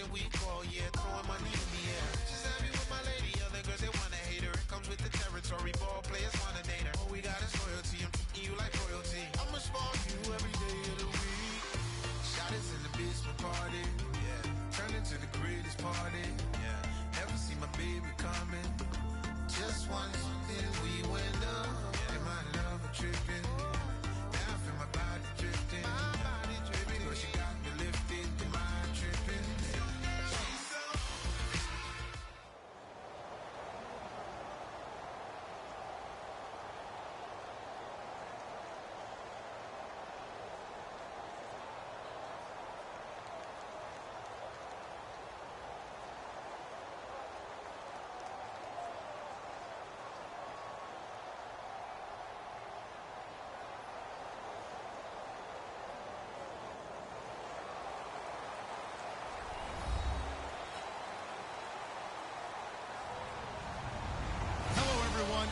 fashion week, oh yeah, throwing money in the air. She's happy with my lady, other girls they wanna hate her. It comes with the territory, ball players wanna date her. All we got is loyalty, I'm treating you like royalty. I'ma spoil you every day of the week. Shot is in the basement party, yeah. Turn into the greatest party, yeah. Never see my baby coming. Just once, then we went up. Yeah. And my love tripping. Now I feel my body drifting. But she got me lifted, the mind tripping. She's so.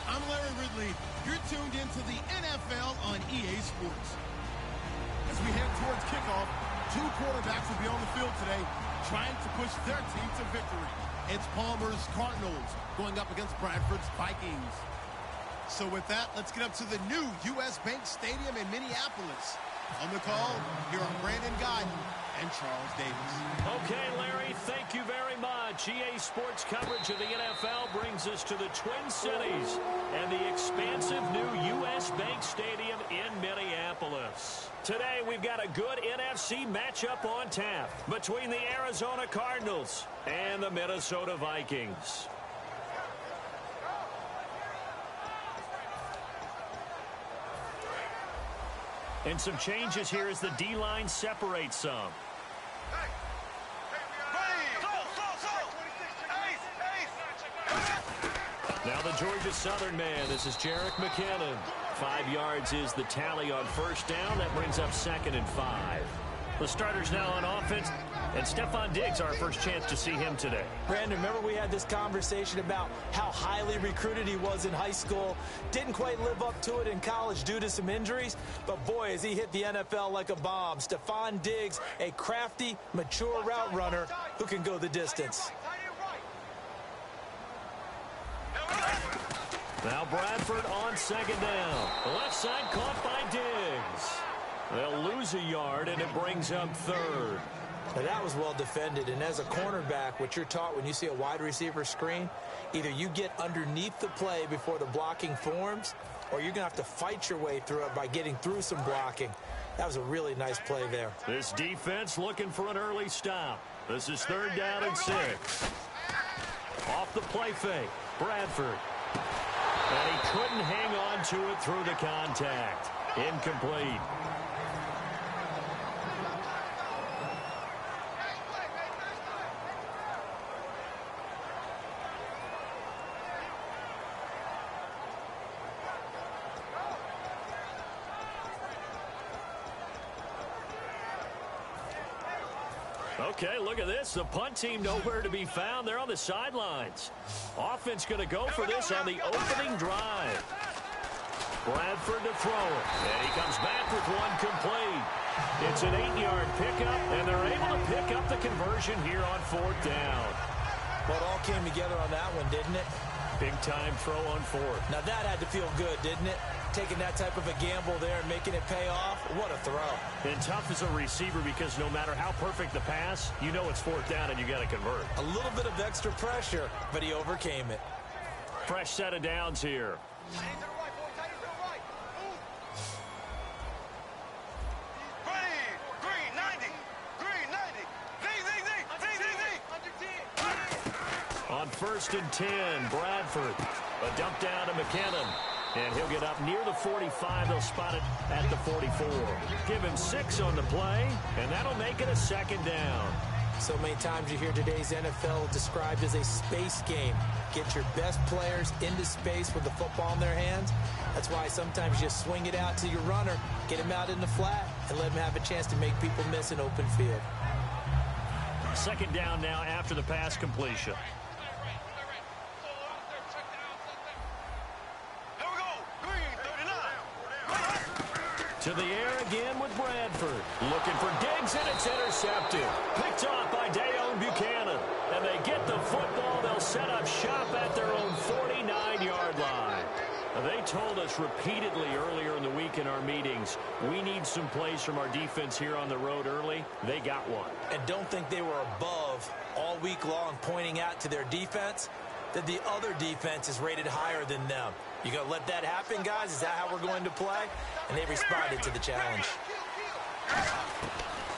I'm Larry Ridley. You're tuned into the NFL on EA Sports. As we head towards kickoff, two quarterbacks will be on the field today trying to push their team to victory. It's Palmer's Cardinals going up against Bradford's Vikings. So with that, let's get up to the new U.S. Bank Stadium in Minneapolis. On the call, here are Brandon Godden and Charles Davis. Okay, Larry, thank you very much. EA Sports coverage of the NFL brings us to the Twin Cities and the expansive new U.S. Bank Stadium in Minneapolis. Today, we've got a good NFC matchup on tap between the Arizona Cardinals and the Minnesota Vikings. And some changes here as the D-line separates some. Now the Georgia Southern man, this is Jerick McKinnon. 5 yards is the tally on first down. That brings up 2nd and 5. The starters now on offense, and Stephon Diggs, our first chance to see him today. Brandon, remember we had this conversation about how highly recruited he was in high school. Didn't quite live up to it in college due to some injuries, but boy, has he hit the NFL like a bomb. Stephon Diggs, a crafty, mature route runner who can go the distance. Now Bradford on 2nd down. The left side caught by Diggs. They'll lose a yard, and it brings up 3rd. Now that was well defended, and as a cornerback, what you're taught when you see a wide receiver screen, either you get underneath the play before the blocking forms, or you're going to have to fight your way through it by getting through some blocking. That was a really nice play there. This defense looking for an early stop. This is 3rd down and 6. Off the play fake, Bradford. And he couldn't hang on to it through the contact. Incomplete. Okay, look at this. The punt team nowhere to be found. They're on the sidelines. Offense going to go for this on the opening drive. Bradford to throw it. And he comes back with one complete. It's an 8-yard pickup, and they're able to pick up the conversion here on 4th down. Well, it all came together on that one, didn't it? Big-time throw on 4th. Now that had to feel good, didn't it? Taking that type of a gamble there and making it pay off. What a throw. And tough as a receiver because no matter how perfect the pass, you know it's 4th down and you got to convert. A little bit of extra pressure, but he overcame it. Fresh set of downs here. On 1st and 10, Bradford. A dump down to McKinnon. And he'll get up near the 45. They'll spot it at the 44. Give him 6 on the play, and that'll make it a 2nd down. So many times you hear today's NFL described as a space game. Get your best players into space with the football in their hands. That's why sometimes you swing it out to your runner, get him out in the flat, and let him have a chance to make people miss an open field. 2nd down now after the pass completion. To the air again with Bradford. Looking for Diggs, and it's intercepted. Picked off by Dayon Buchanan. And they get the football. They'll set up shop at their own 49-yard line. Now, they told us repeatedly earlier in the week in our meetings, we need some plays from our defense here on the road early. They got one. And don't think they were above all week long pointing out to their defense that the other defense is rated higher than them. You going to let that happen, guys? Is that how we're going to play? And they responded to the challenge.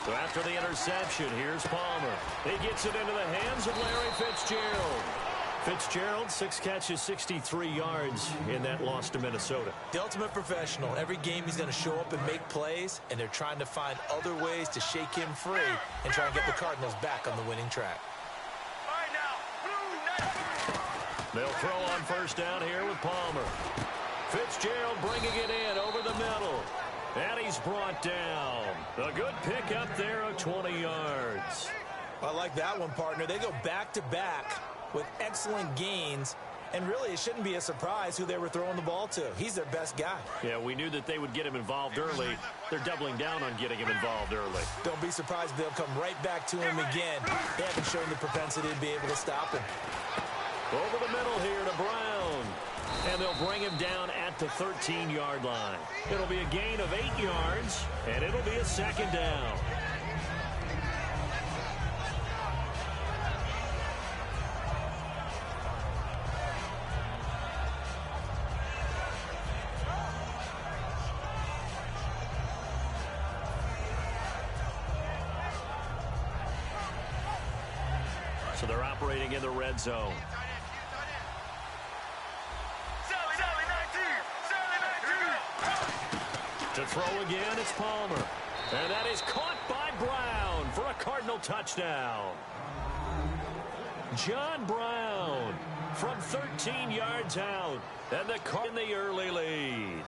So after the interception, here's Palmer. He gets it into the hands of Larry Fitzgerald. Fitzgerald, 6 catches, 63 yards in that loss to Minnesota. The ultimate professional. Every game he's going to show up and make plays, and they're trying to find other ways to shake him free and try and get the Cardinals back on the winning track. They'll throw on first down here with Palmer. Fitzgerald bringing it in over the middle. And he's brought down. A good pickup there of 20 yards. I like that one, partner. They go back-to-back with excellent gains. And really, it shouldn't be a surprise who they were throwing the ball to. He's their best guy. Yeah, we knew that they would get him involved early. They're doubling down on getting him involved early. Don't be surprised if they'll come right back to him again. They haven't shown the propensity to be able to stop him. Over the middle here to Brown. And they'll bring him down at the 13-yard line. It'll be a gain of 8 yards, and it'll be a second down. So they're operating in the red zone. To throw again, it's Palmer. And that is caught by Brown for a Cardinal touchdown. John Brown from 13 yards out. And the Cardinals in the early lead.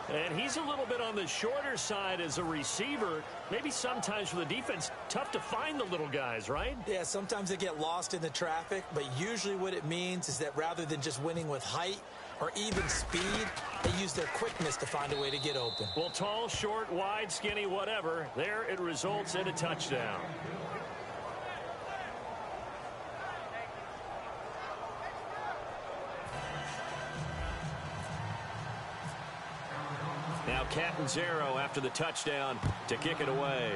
And he's a little bit on the shorter side as a receiver. Maybe sometimes for the defense, tough to find the little guys, right? Yeah, sometimes they get lost in the traffic, but usually what it means is that rather than just winning with height or even speed, they use their quickness to find a way to get open. Well, tall, short, wide, skinny, whatever, there it results in a touchdown. Now Catanzaro after the touchdown to kick it away.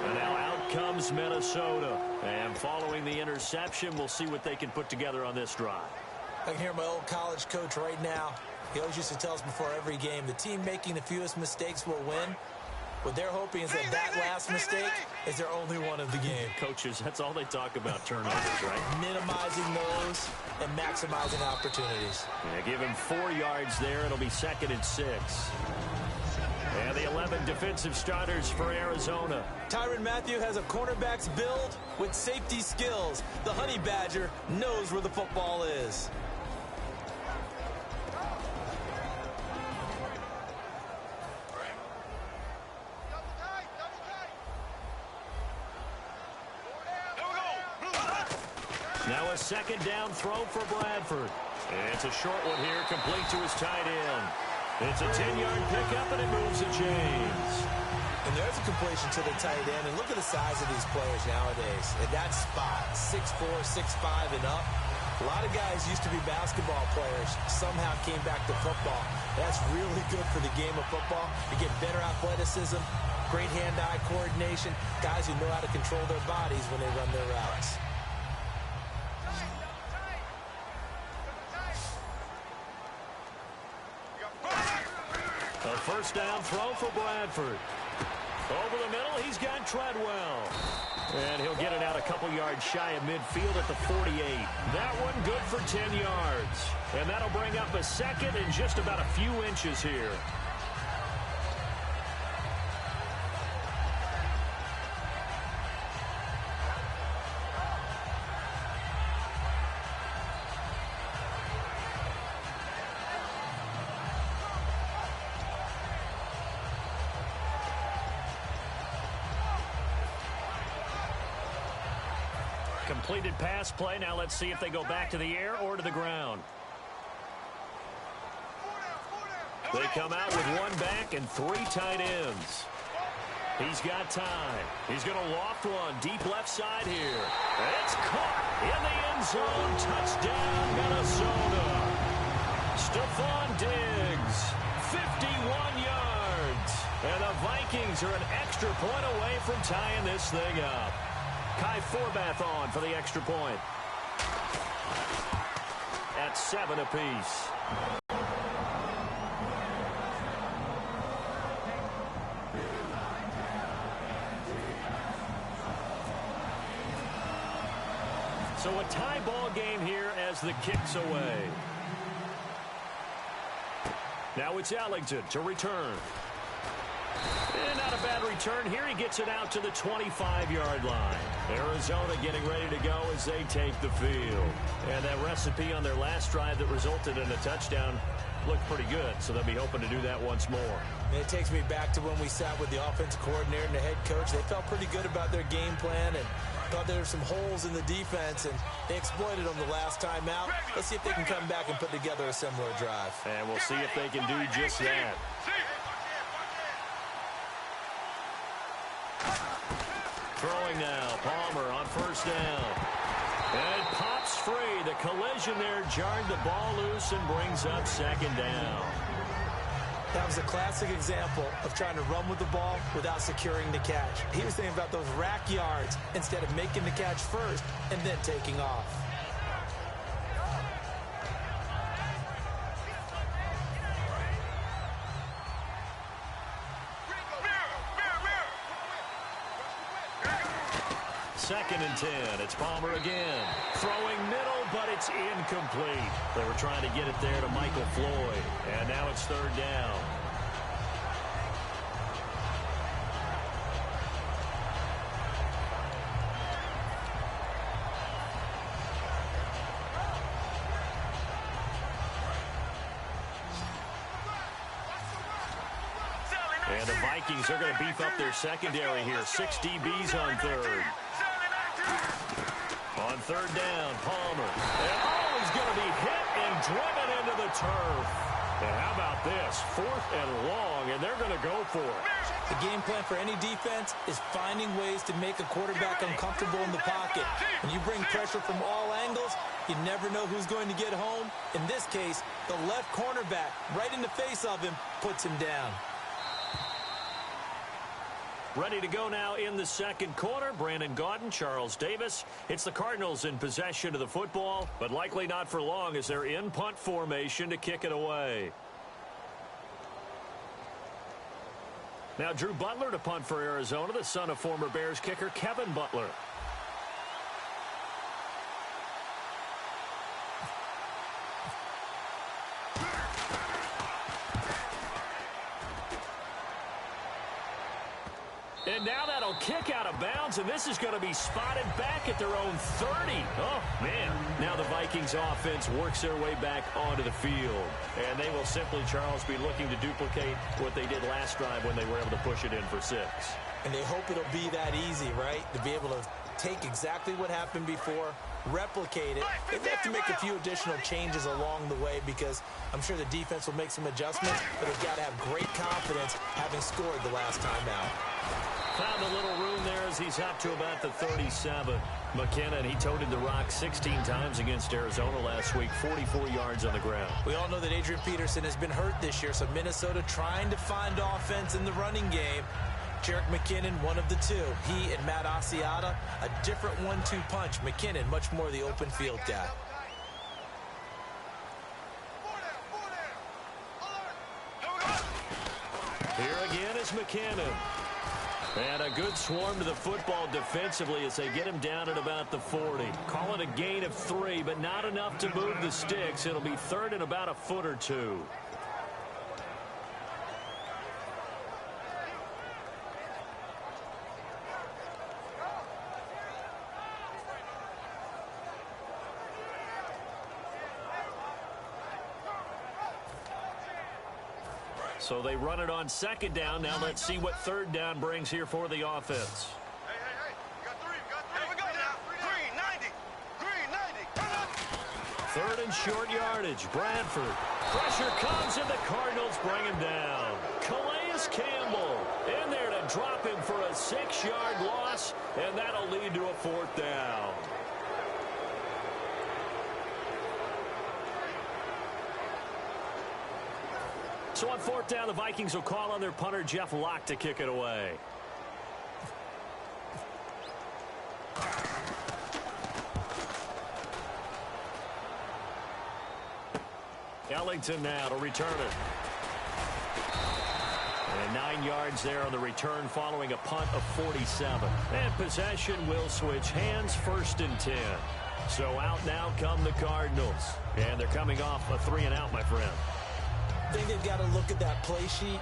And now out comes Minnesota. And following the interception, we'll see what they can put together on this drive. I can hear my old college coach right now. He always used to tell us before every game, the team making the fewest mistakes will win. What they're hoping is that last mistake is their only one of the game. Coaches, that's all they talk about, turnovers, right? Minimizing those and maximizing opportunities. Yeah, give him 4 yards there. It'll be 2nd and 6. And the 11 defensive starters for Arizona. Tyrann Mathieu has a cornerback's build with safety skills. The Honey Badger knows where the football is. Now a 2nd down throw for Bradford. And it's a short one here, complete to his tight end. It's a 10-yard pickup, and it moves the chains. And there's a completion to the tight end. And look at the size of these players nowadays. At that spot, 6'4", 6'5", and up. A lot of guys used to be basketball players, somehow came back to football. That's really good for the game of football. You get better athleticism, great hand-eye coordination, guys who know how to control their bodies when they run their routes. A 1st down throw for Bradford. Over the middle, he's got Treadwell. And he'll get it out a couple yards shy of midfield at the 48. That one good for 10 yards. And that'll bring up a 2nd and just about a few inches here. Completed pass play. Now let's see if they go back to the air or to the ground. They come out with one back and 3 tight ends. He's got time. He's going to loft one deep left side here. And it's caught in the end zone. Touchdown, Minnesota. Stephon Diggs, 51 yards. And the Vikings are an extra point away from tying this thing up. Kai Forbath on for the extra point. At 7 apiece. So a tie ball game here as the kick's away. Now it's Ellington to return. And not a bad return here. He gets it out to the 25-yard line. Arizona getting ready to go as they take the field. And that recipe on their last drive that resulted in a touchdown looked pretty good, so they'll be hoping to do that once more. And it takes me back to when we sat with the offensive coordinator and the head coach. They felt pretty good about their game plan and thought there were some holes in the defense, and they exploited them the last time out. Let's see if they can come back and put together a similar drive. And we'll see if they can do just that. Throwing now, Palmer on first down. And it pops free. The collision there jarred the ball loose and brings up second down. That was a classic example of trying to run with the ball without securing the catch. He was thinking about those rack yards instead of making the catch first and then taking off. Second and 10. It's Palmer again. Throwing middle, but it's incomplete. They were trying to get it there to Michael Floyd. And now it's third down. And the Vikings are going to beef up their secondary here. 6 DBs on third. On third down, Palmer. And he's going to be hit and driven into the turf. And how about this? 4th and long, and they're going to go for it. The game plan for any defense is finding ways to make a quarterback uncomfortable in the pocket. When you bring pressure from all angles, you never know who's going to get home. In this case, the left cornerback, right in the face of him, puts him down. Ready to go now in the second quarter. Brandon Gaudin, Charles Davis. It's the Cardinals in possession of the football, but likely not for long as they're in punt formation to kick it away. Now Drew Butler to punt for Arizona, the son of former Bears kicker Kevin Butler. And now that'll kick out of bounds, and this is going to be spotted back at their own 30. Oh, man. Now the Vikings offense works their way back onto the field. And they will simply, Charles, be looking to duplicate what they did last drive when they were able to push it in for 6. And they hope it'll be that easy, right? To be able to take exactly what happened before, replicate it. They have to make a few additional changes along the way because I'm sure the defense will make some adjustments, but they've got to have great confidence having scored the last time out. Found a little room there as he's up to about the 37. McKinnon, he toted the rock 16 times against Arizona last week, 44 yards on the ground. We all know that Adrian Peterson has been hurt this year, so Minnesota trying to find offense in the running game. Jerick McKinnon, one of the two. He and Matt Asiata, a different 1-2 punch. McKinnon, much more the open field guy. Here again is McKinnon. And a good swarm to the football defensively as they get him down at about the 40. Call it a gain of 3, but not enough to move the sticks. It'll be third and about a foot or 2. So they run it on second down. Now let's see what third down brings here for the offense. Hey. Got three. Here we go now. Green 90. Third and short yardage. Bradford. Pressure comes, and the Cardinals bring him down. Calais Campbell in there to drop him for a 6-yard loss, and that'll lead to a 4th down. So on 4th down, the Vikings will call on their punter, Jeff Locke, to kick it away. Ellington now to return it. And 9 yards there on the return following a punt of 47. And possession will switch hands, 1st and 10. So out now come the Cardinals. And they're coming off a 3-and-out, my friend. I think they've got to look at that play sheet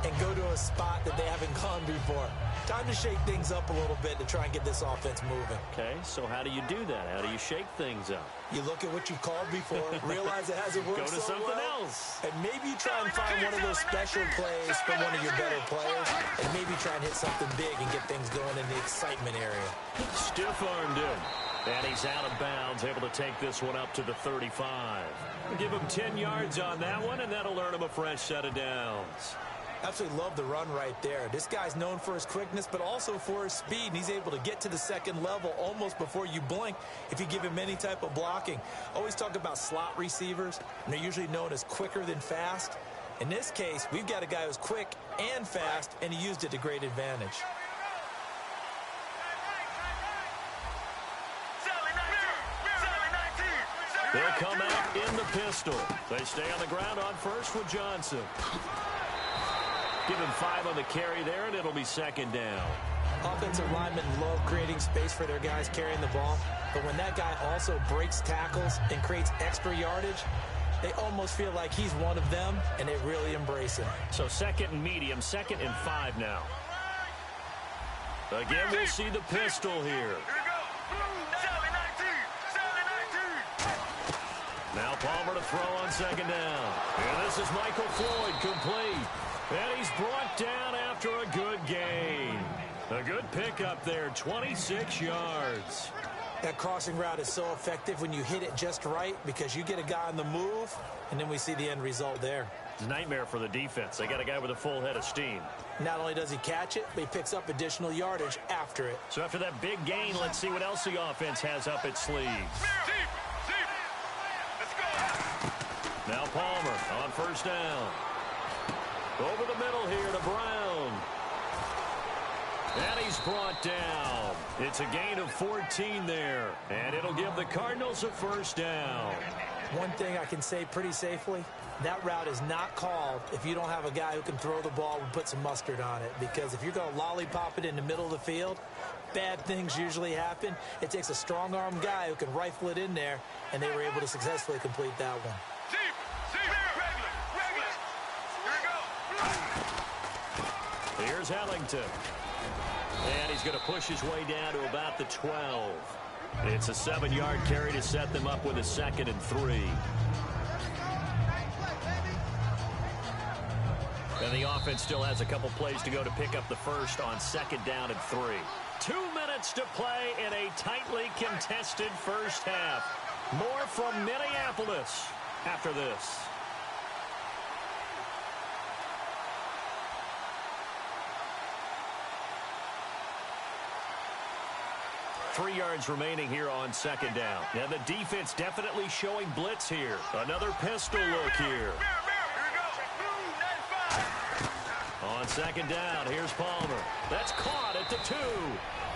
and go to a spot that they haven't gone before. Time to shake things up a little bit to try and get this offense moving. Okay, so how do you do that? How do you shake things up? You look at what you called before, realize it hasn't worked Go to so something well, else. and maybe you try and find one of those special plays from one of your better players, and maybe try and hit something big and get things going in the excitement area. Stiff-armed him. And he's out of bounds, able to take this one up to the 35. Give him 10 yards on that one, and that'll earn him a fresh set of downs. Absolutely love the run right there. This guy's known for his quickness, but also for his speed, and he's able to get to the second level almost before you blink if you give him any type of blocking. Always talk about slot receivers, and they're usually known as quicker than fast. In this case, we've got a guy who's quick and fast, and he used it to great advantage. They'll come out in the pistol. They stay on the ground on 1st with Johnson. Give him 5 on the carry there, and it'll be 2nd down. Offensive linemen love creating space for their guys carrying the ball, but when that guy also breaks tackles and creates extra yardage, they almost feel like he's one of them, and they really embrace him. So 2nd and medium, 2nd and 5 now. Again, we'll see the pistol here. Now Palmer to throw on 2nd down. And this is Michael Floyd, complete. And he's brought down after a good gain. A good pickup there, 26 yards. That crossing route is so effective when you hit it just right because you get a guy on the move, and then we see the end result there. It's a nightmare for the defense. They got a guy with a full head of steam. Not only does he catch it, but he picks up additional yardage after it. So after that big gain, let's see what else the offense has up its sleeves. Now Palmer on 1st down. Over the middle here to Brown. And he's brought down. It's a gain of 14 there. And it'll give the Cardinals a 1st down. One thing I can say pretty safely, that route is not called if you don't have a guy who can throw the ball and put some mustard on it. Because if you're going to lollipop it in the middle of the field, bad things usually happen. It takes a strong-arm guy who can rifle it in there, and they were able to successfully complete that one. Here's Ellington. And he's going to push his way down to about the 12. It's a 7-yard carry to set them up with a 2nd and 3. And the offense still has a couple plays to go to pick up the 1st on 2nd down and 3. 2 minutes to play in a tightly contested first half. More from Minneapolis after this. Three yards remaining here on 2nd down. And the defense definitely showing blitz here. Another pistol look here. On 2nd down, here's Palmer. That's caught at the 2.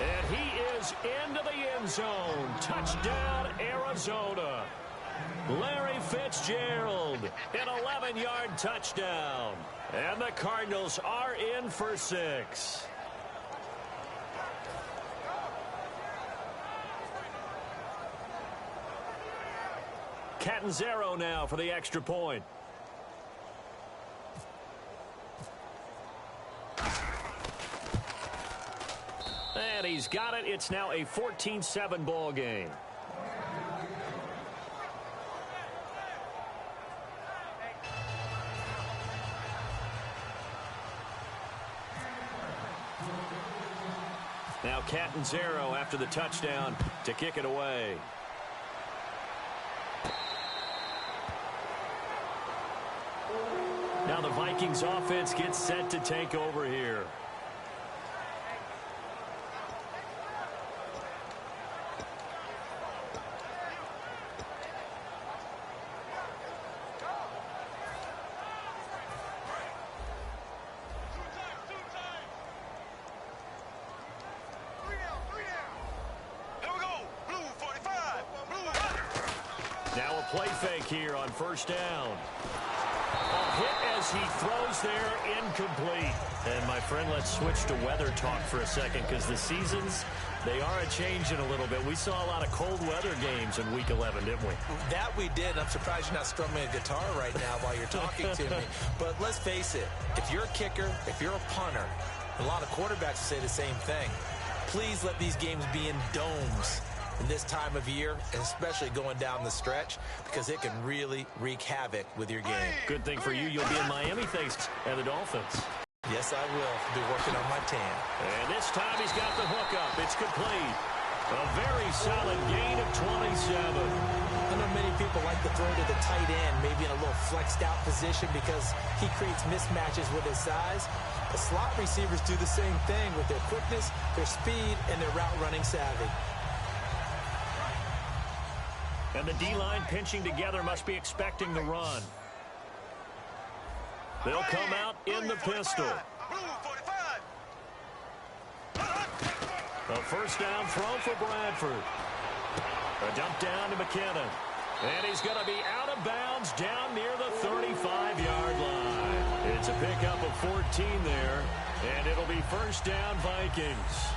And he is into the end zone. Touchdown, Arizona. Larry Fitzgerald, an 11-yard touchdown. And the Cardinals are in for 6. Catanzaro now for the extra point. And he's got it. It's now a 14-7 ball game. Now Catanzaro after the touchdown to kick it away. Now the Vikings offense gets set to take over here. Now a play fake here on first down. A hit as he throws there, incomplete. And my friend, let's switch to weather talk for a second, because the seasons, they are changing a little bit. We saw a lot of cold weather games in Week 11, didn't we? That we did. I'm surprised you're not strumming a guitar right now while you're talking to me. But let's face it, if you're a kicker, if you're a punter, a lot of quarterbacks say the same thing. Please let these games be in domes in this time of year, especially going down the stretch, because it can really wreak havoc with your game. Good thing for you, you'll be in Miami thanks and the Dolphins. Yes, I will. Be working on my tan. And this time he's got the hookup. It's complete. A very solid gain of 27. I know many people like to throw to the tight end, maybe in a little flexed out position because he creates mismatches with his size. The slot receivers do the same thing with their quickness, their speed, and their route running savvy. And the D-line pinching together must be expecting the run. They'll come out in the pistol. A first down throw for Bradford. A dump down to McKinnon. And he's going to be out of bounds down near the 35-yard line. It's a pickup of 14 there, and it'll be first down Vikings.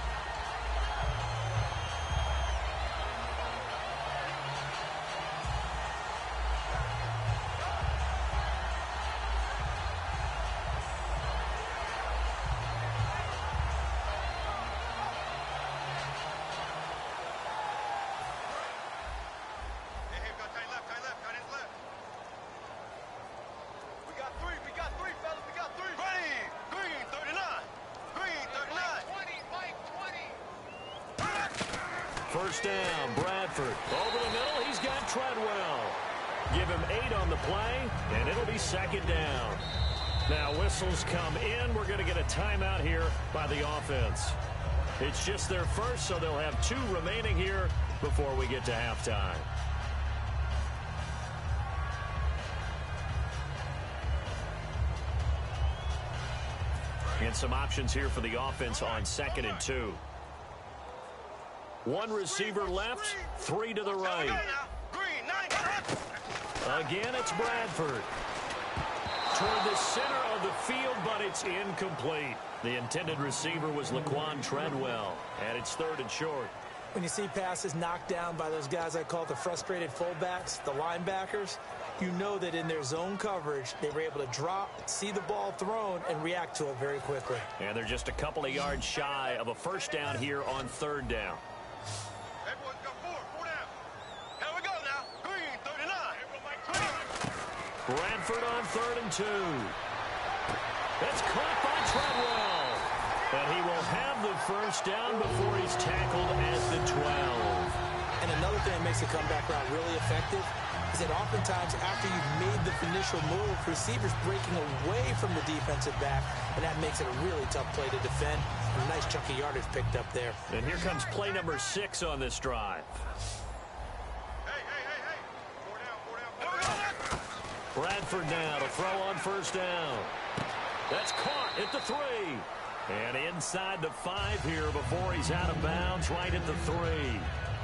First down, Bradford. Over the middle, he's got Treadwell. Give him 8 on the play, and it'll be second down. Now whistles come in. We're going to get a timeout here by the offense. It's just their first, so they'll have 2 remaining here before we get to halftime. And some options here for the offense on 2nd and 2. 1 receiver left, 3 to the right. Again, it's Bradford. Toward the center of the field, but it's incomplete. The intended receiver was Laquan Treadwell, and it's 3rd and short. When you see passes knocked down by those guys I call the frustrated fullbacks, the linebackers, you know that in their zone coverage, they were able to drop, see the ball thrown, and react to it very quickly. And they're just a couple of yards shy of a first down here on 3rd down. Bradford on 3rd and 2. That's caught by Treadwell. And he will have the first down before he's tackled at the 12. And another thing that makes the comeback route really effective is that oftentimes after you've made the initial move, receivers breaking away from the defensive back, and that makes it a really tough play to defend. A nice chunk of yardage picked up there. And here comes play number 6 on this drive. Bradford now to throw on first down. That's caught at the 3. And inside the 5 here before he's out of bounds, right at the 3.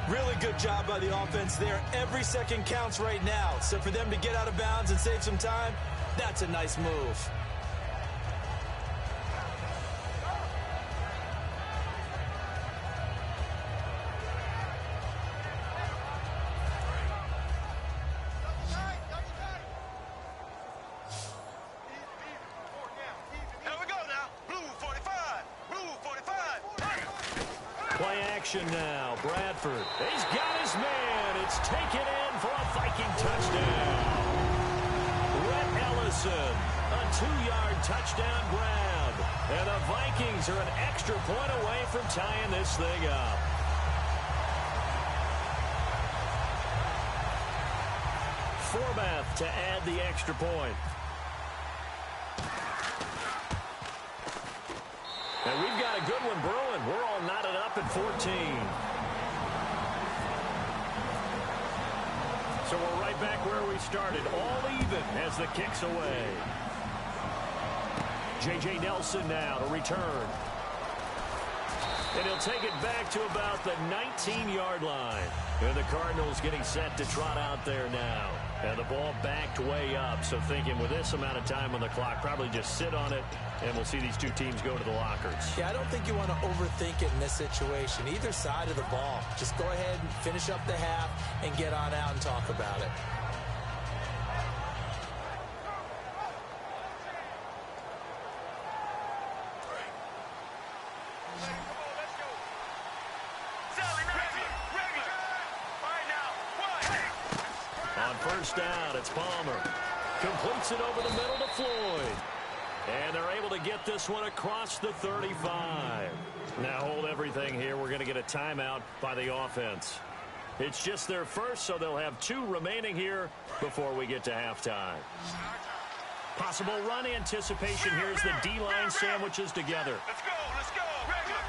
Really good job by the offense there. Every second counts right now. So for them to get out of bounds and save some time, that's a nice move. Now, Bradford. He's got his man. It's taken in for a Viking touchdown. Rhett Ellison, a 2-yard touchdown grab. And the Vikings are an extra point away from tying this thing up. Forbath to add the extra point. And we've got a good one brewing. We're all knotted up at 14. So we're right back where we started, all even as the kick's away. J.J. Nelson now to return. And he'll take it back to about the 19-yard line. And the Cardinals getting set to trot out there now. And the ball backed way up. So thinking with this amount of time on the clock, probably just sit on it, and we'll see these two teams go to the lockers. Yeah, I don't think you want to overthink it in this situation. Either side of the ball. Just go ahead and finish up the half and get on out and talk about it. First down, it's Palmer. Completes it over the middle to Floyd. And they're able to get this one across the 35. Now hold everything here. We're going to get a timeout by the offense. It's just their first, so they'll have 2 remaining here before we get to halftime. Possible run anticipation here as the D-line sandwiches together. Let's go. Regular.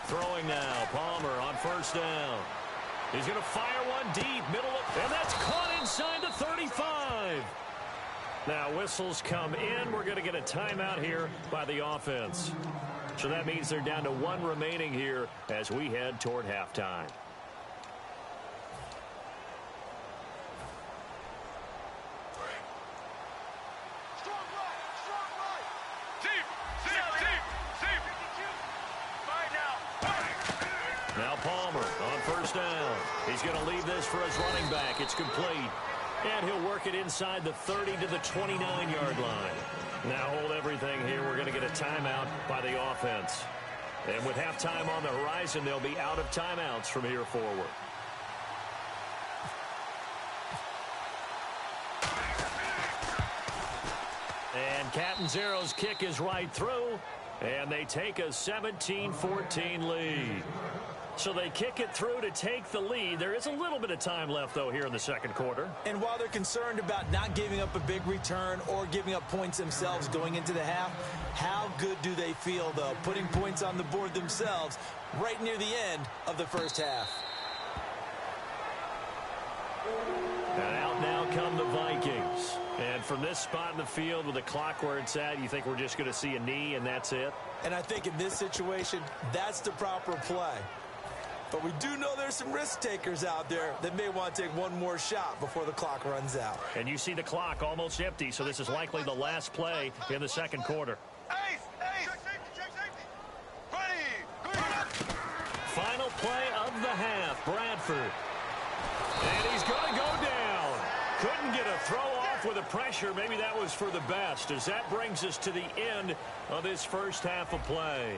Throwing now, Palmer on first down. He's going to fire one deep, and that's caught inside the 35. Now whistles come in. We're going to get a timeout here by the offense. So that means they're down to 1 remaining here as we head toward halftime. Now Palmer on first down. He's going to leave this for his running back. It's complete. And he'll work it inside the 30 to the 29-yard line. Now hold everything here. We're going to get a timeout by the offense. And with halftime on the horizon, they'll be out of timeouts from here forward. And Catanzaro's kick is right through. And they take a 17-14 lead. So they kick it through to take the lead. There is a little bit of time left, though, here in the second quarter. And while they're concerned about not giving up a big return or giving up points themselves going into the half, how good do they feel, though, putting points on the board themselves right near the end of the first half? And out now come the Vikings. And from this spot in the field with the clock where it's at, you think we're just going to see a knee and that's it? And I think in this situation, that's the proper play. But we do know there's some risk takers out there that may want to take one more shot before the clock runs out. And you see the clock almost empty, so this is likely the last play in the second quarter. Ace! Check safety! Ready! Final play of the half, Bradford. And he's going to go down. Couldn't get a throw off with the pressure. Maybe that was for the best, as that brings us to the end of this first half of play.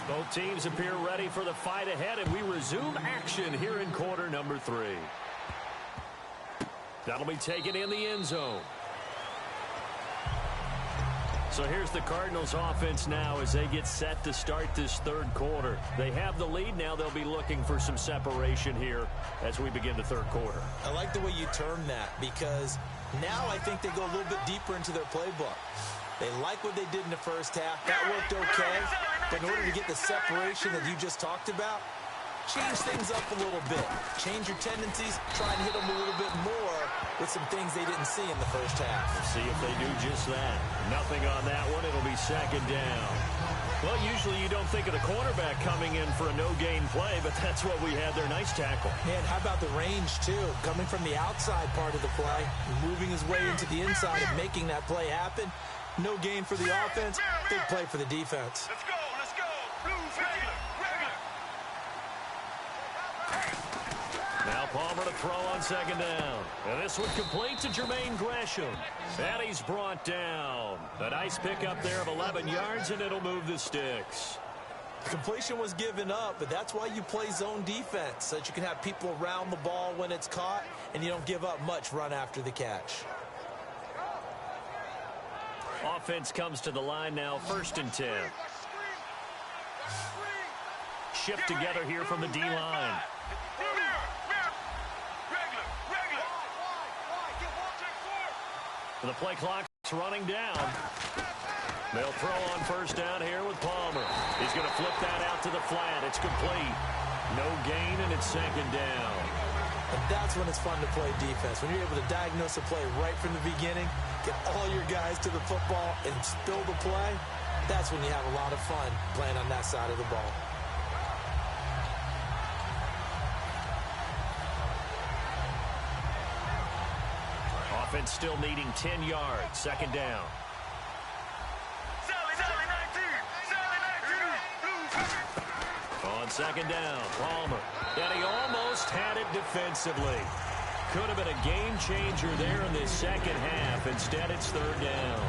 Both teams appear ready for the fight ahead, and we resume action here in quarter number 3. That'll be taken in the end zone. So here's the Cardinals offense now as they get set to start this third quarter. They have the lead now. They'll be looking for some separation here as we begin the third quarter. I like the way you term that, because now I think they go a little bit deeper into their playbook. They like what they did in the first half. That worked okay. But in order to get the separation that you just talked about, change things up a little bit. Change your tendencies. Try and hit them a little bit more with some things they didn't see in the first half. We'll see if they do just that. Nothing on that one. It'll be second down. Well, usually you don't think of the cornerback coming in for a no-gain play, but that's what we had there. Nice tackle. Man, how about the range, too? Coming from the outside part of the play, moving his way into the inside and making that play happen. No gain for the offense, big play for the defense. Let's go! Blues regular! Now Palmer to throw on second down. And this one complete to Jermaine Gresham. And he's brought down. A nice pickup there of 11 yards, and it'll move the sticks. The completion was given up, but that's why you play zone defense, so that you can have people around the ball when it's caught, and you don't give up much run after the catch. Offense comes to the line now, 1st and 10. Shift together here from the D-line. The play clock's running down. They'll throw on first down here with Palmer. He's going to flip that out to the flat. It's complete. No gain, and it's second down. And that's when it's fun to play defense. When you're able to diagnose a play right from the beginning, get all your guys to the football, and spill the play, that's when you have a lot of fun playing on that side of the ball. Offense still needing 10 yards. Second down. On second down, Palmer. And he almost had it defensively. Could have been a game changer there in this second half. Instead, it's third down.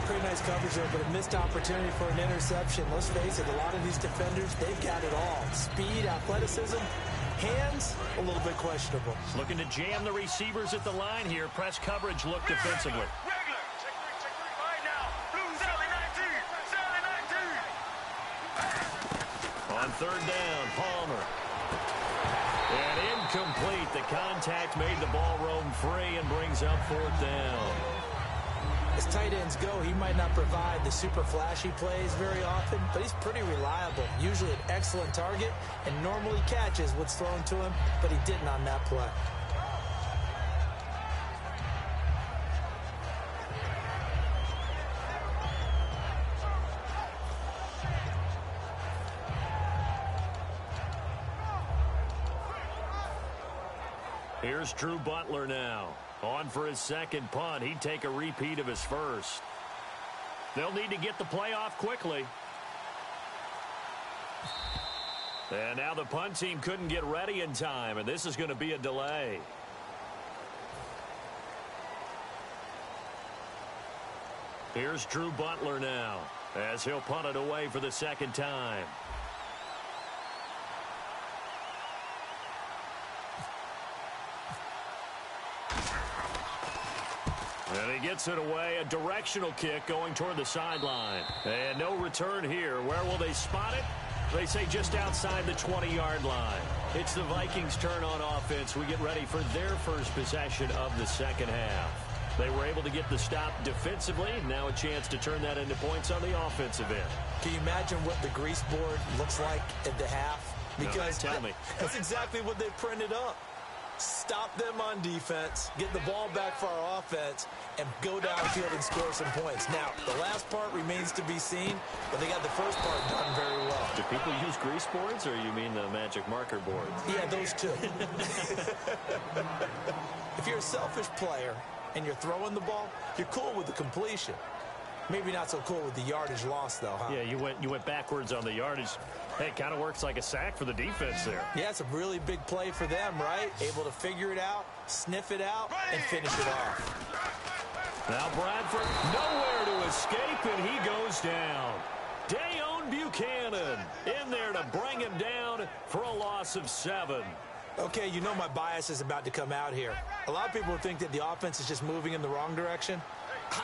Pretty nice coverage there, but a missed opportunity for an interception. Let's face it, a lot of these defenders, they've got it all. Speed, athleticism, hands, a little bit questionable. Looking to jam the receivers at the line here. Press coverage look defensively. On third down, Palmer. And incomplete. The contact made the ball roam free and brings up fourth down. As tight ends go, he might not provide the super flashy plays very often, but he's pretty reliable. Usually an excellent target and normally catches what's thrown to him, but he didn't on that play. Here's Drew Butler now. On for his second punt. He'd take a repeat of his first. They'll need to get the play off quickly. And now the punt team couldn't get ready in time, and this is going to be a delay. Here's Drew Butler now, as he'll punt it away for the second time. And he gets it away, a directional kick going toward the sideline. And no return here. Where will they spot it? They say just outside the 20-yard line. It's the Vikings' turn on offense. We get ready for their first possession of the second half. They were able to get the stop defensively. Now a chance to turn that into points on the offensive end. Can you imagine what the grease board looks like at the half? Because no, tell me. That's exactly what they printed up. Stop them on defense, get the ball back for our offense, and go downfield and score some points. Now, the last part remains to be seen, but they got the first part done very well. Do people use grease boards, or you mean the magic marker boards? Yeah, those two. If you're a selfish player and you're throwing the ball, you're cool with the completion. Maybe not so cool with the yardage loss, though, huh? Yeah, you went backwards on the yardage. Hey, it kind of works like a sack for the defense there. Yeah, it's a really big play for them, right? Able to figure it out, sniff it out, and finish it off. Now Bradford, nowhere to escape, and he goes down. Dayon Buchanan in there to bring him down for a loss of 7. Okay, you know my bias is about to come out here. A lot of people think that the offense is just moving in the wrong direction.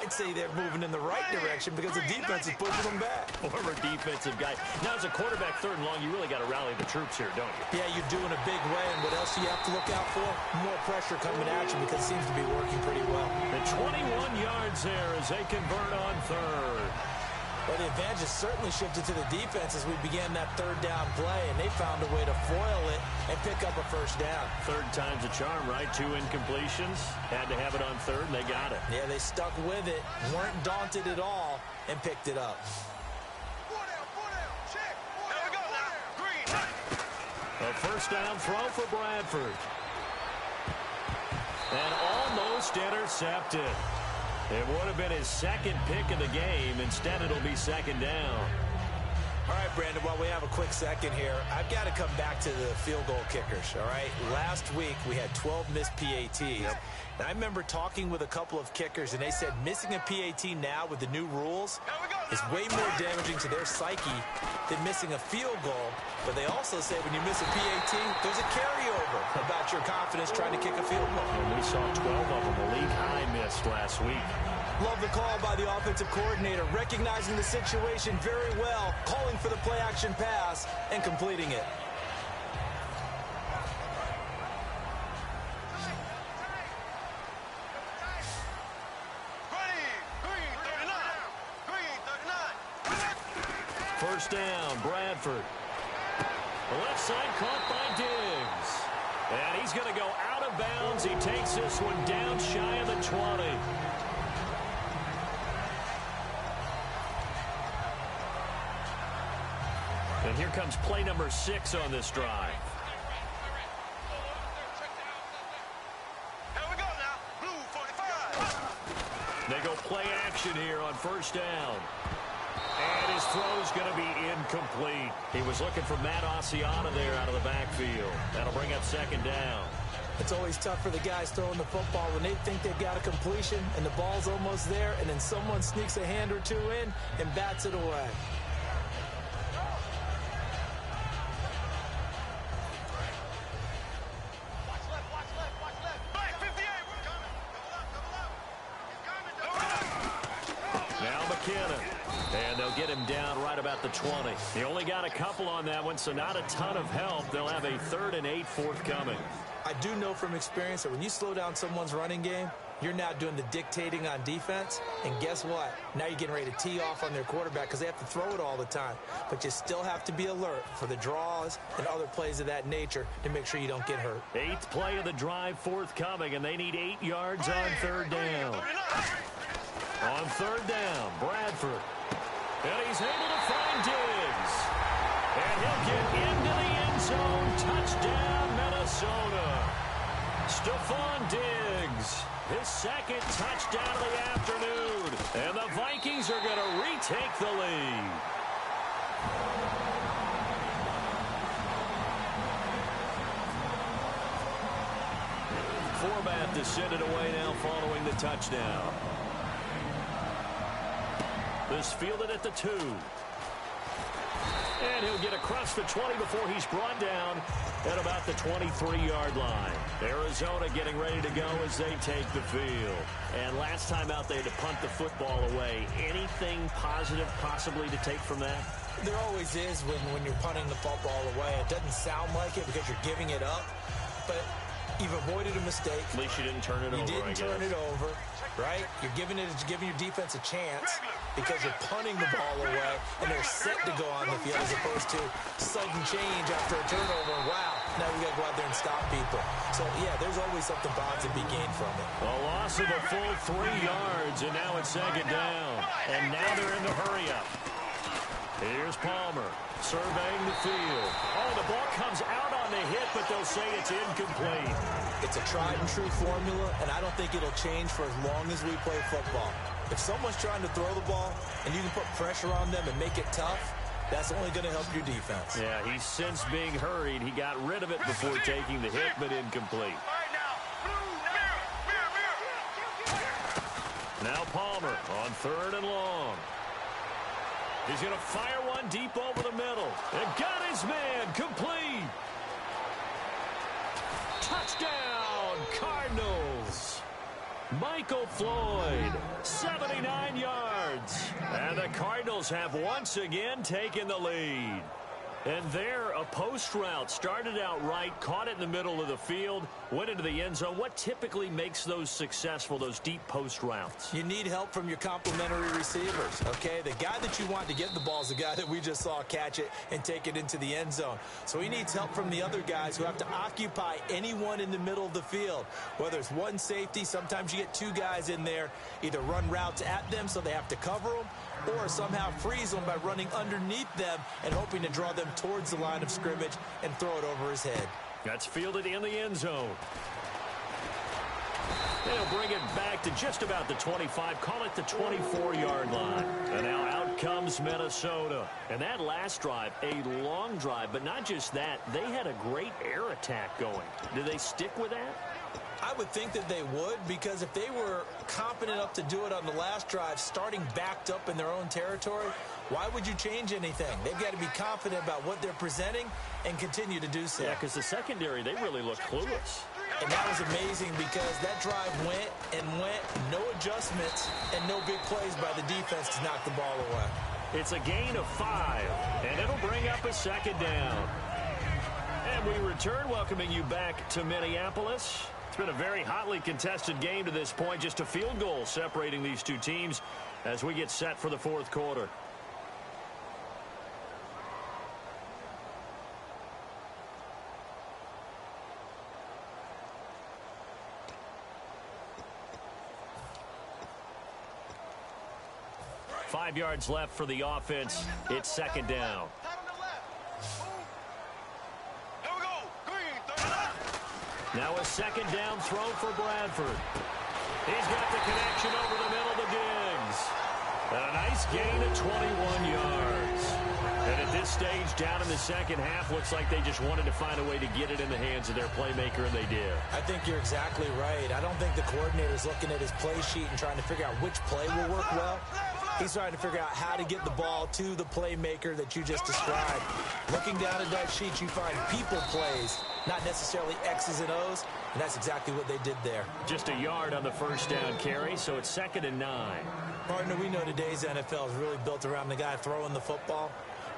I'd say they're moving in the right direction because the defense is pushing them back. Former defensive guy. Now, as a quarterback, third and long, you really got to rally the troops here, don't you? Yeah, you do in a big way. And what else do you have to look out for? More pressure coming at you because it seems to be working pretty well. The 21 yards there as they convert on third. Well, the advantage has certainly shifted to the defense as we began that third down play, and they found a way to foil it and pick up a first down. Third time's a charm, right? 2 incompletions. Had to have it on third, and they got it. Yeah, they stuck with it, weren't daunted at all, and picked it up. A first down throw for Bradford. And almost intercepted. It would have been his second pick of the game. Instead, it'll be second down. All right, Brandon, while we have a quick second here, I've got to come back to the field goal kickers, all right? Last week, we had 12 missed PATs. Yep. And I remember talking with a couple of kickers, and they said missing a PAT now with the new rules is way more damaging to their psyche than missing a field goal. But they also say when you miss a PAT, there's a carryover about your confidence trying to kick a field goal. And we saw 12 of them, a league high missed last week. Love the call by the offensive coordinator, recognizing the situation very well, calling for the play-action pass, and completing it. first down. Bradford. The left side caught by Diggs. And he's going to go out of bounds. He takes this one down shy of the 20. And here comes play number 6 on this drive. Here we go now. Blue 45. They go play action here on first down. And his throw's going to be incomplete. He was looking for Matt Ossiana there out of the backfield. That'll bring up second down. It's always tough for the guys throwing the football when they think they've got a completion and the ball's almost there, and then someone sneaks a hand or two in and bats it away. And they'll get him down right about the 20. He only got a couple on that one, so not a ton of help. They'll have a 3rd and 8 forthcoming. I do know from experience that when you slow down someone's running game, you're now doing the dictating on defense. And guess what? Now you're getting ready to tee off on their quarterback because they have to throw it all the time. But you still have to be alert for the draws and other plays of that nature to make sure you don't get hurt. 8th play of the drive forthcoming, and they need 8 yards on 3rd down. On 3rd down, Bradford. And he's able to find Diggs. And he'll get into the end zone. Touchdown, Minnesota. Stephon Diggs, his 2nd touchdown of the afternoon. And the Vikings are going to retake the lead. Forbath to send it away now following the touchdown. This fielded at the 2. And he'll get across the 20 before he's brought down at about the 23-yard line. Arizona getting ready to go as they take the field. And last time out, they had to punt the football away. Anything positive possibly to take from that? There always is when you're punting the football away. It doesn't sound like it because you're giving it up, but you've avoided a mistake. At least you didn't turn it over, You didn't turn it over, right? You're giving your defense a chance because you're punting the ball away, and they're set to go on the field as opposed to sudden change after a turnover. Wow, now we got to go out there and stop people. So, yeah, there's always something positive to be gained from it. A loss of a full 3 yards, and now it's 2nd down. And now they're in the hurry-up. Here's Palmer surveying the field. Oh, the ball comes out on the hit, but they'll say it's incomplete. It's a tried-and-true formula, and I don't think it'll change for as long as we play football. If someone's trying to throw the ball and you can put pressure on them and make it tough, that's only going to help your defense. Yeah, he's since being hurried. He got rid of it before taking the hit, but incomplete. Now Palmer on 3rd and long. He's going to fire one deep over the middle. And got his man complete. Touchdown, Cardinals. Michael Floyd, 79 yards. And the Cardinals have once again taken the lead. And there, a post route started out right, caught it in the middle of the field, went into the end zone. What typically makes those successful, those deep post routes? You need help from your complementary receivers, okay? The guy that you want to get the ball is the guy that we just saw catch it and take it into the end zone. So he needs help from the other guys who have to occupy anyone in the middle of the field. Whether it's one safety, sometimes you get 2 guys in there, either run routes at them so they have to cover them, or somehow freeze them by running underneath them and hoping to draw them towards the line of scrimmage and throw it over his head. That's fielded in the end zone. They'll bring it back to just about the 25, call it the 24-yard line. And now out comes Minnesota. And that last drive, a long drive, but not just that, they had a great air attack going. Do they stick with that? I would think that they would, because if they were competent enough to do it on the last drive, starting backed up in their own territory, why would you change anything? They've got to be confident about what they're presenting and continue to do so. Yeah, because the secondary, they really look clueless. And that was amazing because that drive went and went, no adjustments, and no big plays by the defense to knock the ball away. It's a gain of 5, and it'll bring up a 2nd down. And we return, welcoming you back to Minneapolis. It's been a very hotly contested game to this point. Just a field goal separating these two teams as we get set for the 4th quarter. 5 yards left for the offense. It's second down. Now a second down throw for Bradford. He's got the connection over the middle to Diggs. A nice gain of 21 yards. And at this stage, down in the second half, looks like they just wanted to find a way to get it in the hands of their playmaker, and they did. I think you're exactly right. I don't think the coordinator's looking at his play sheet and trying to figure out which play will work well. He's trying to figure out how to get the ball to the playmaker that you just described. Looking down at that sheet, you find people plays, not necessarily X's and O's, and that's exactly what they did there. Just a yard on the first down carry, so it's 2nd and 9. Partner, we know today's NFL is really built around the guy throwing the football.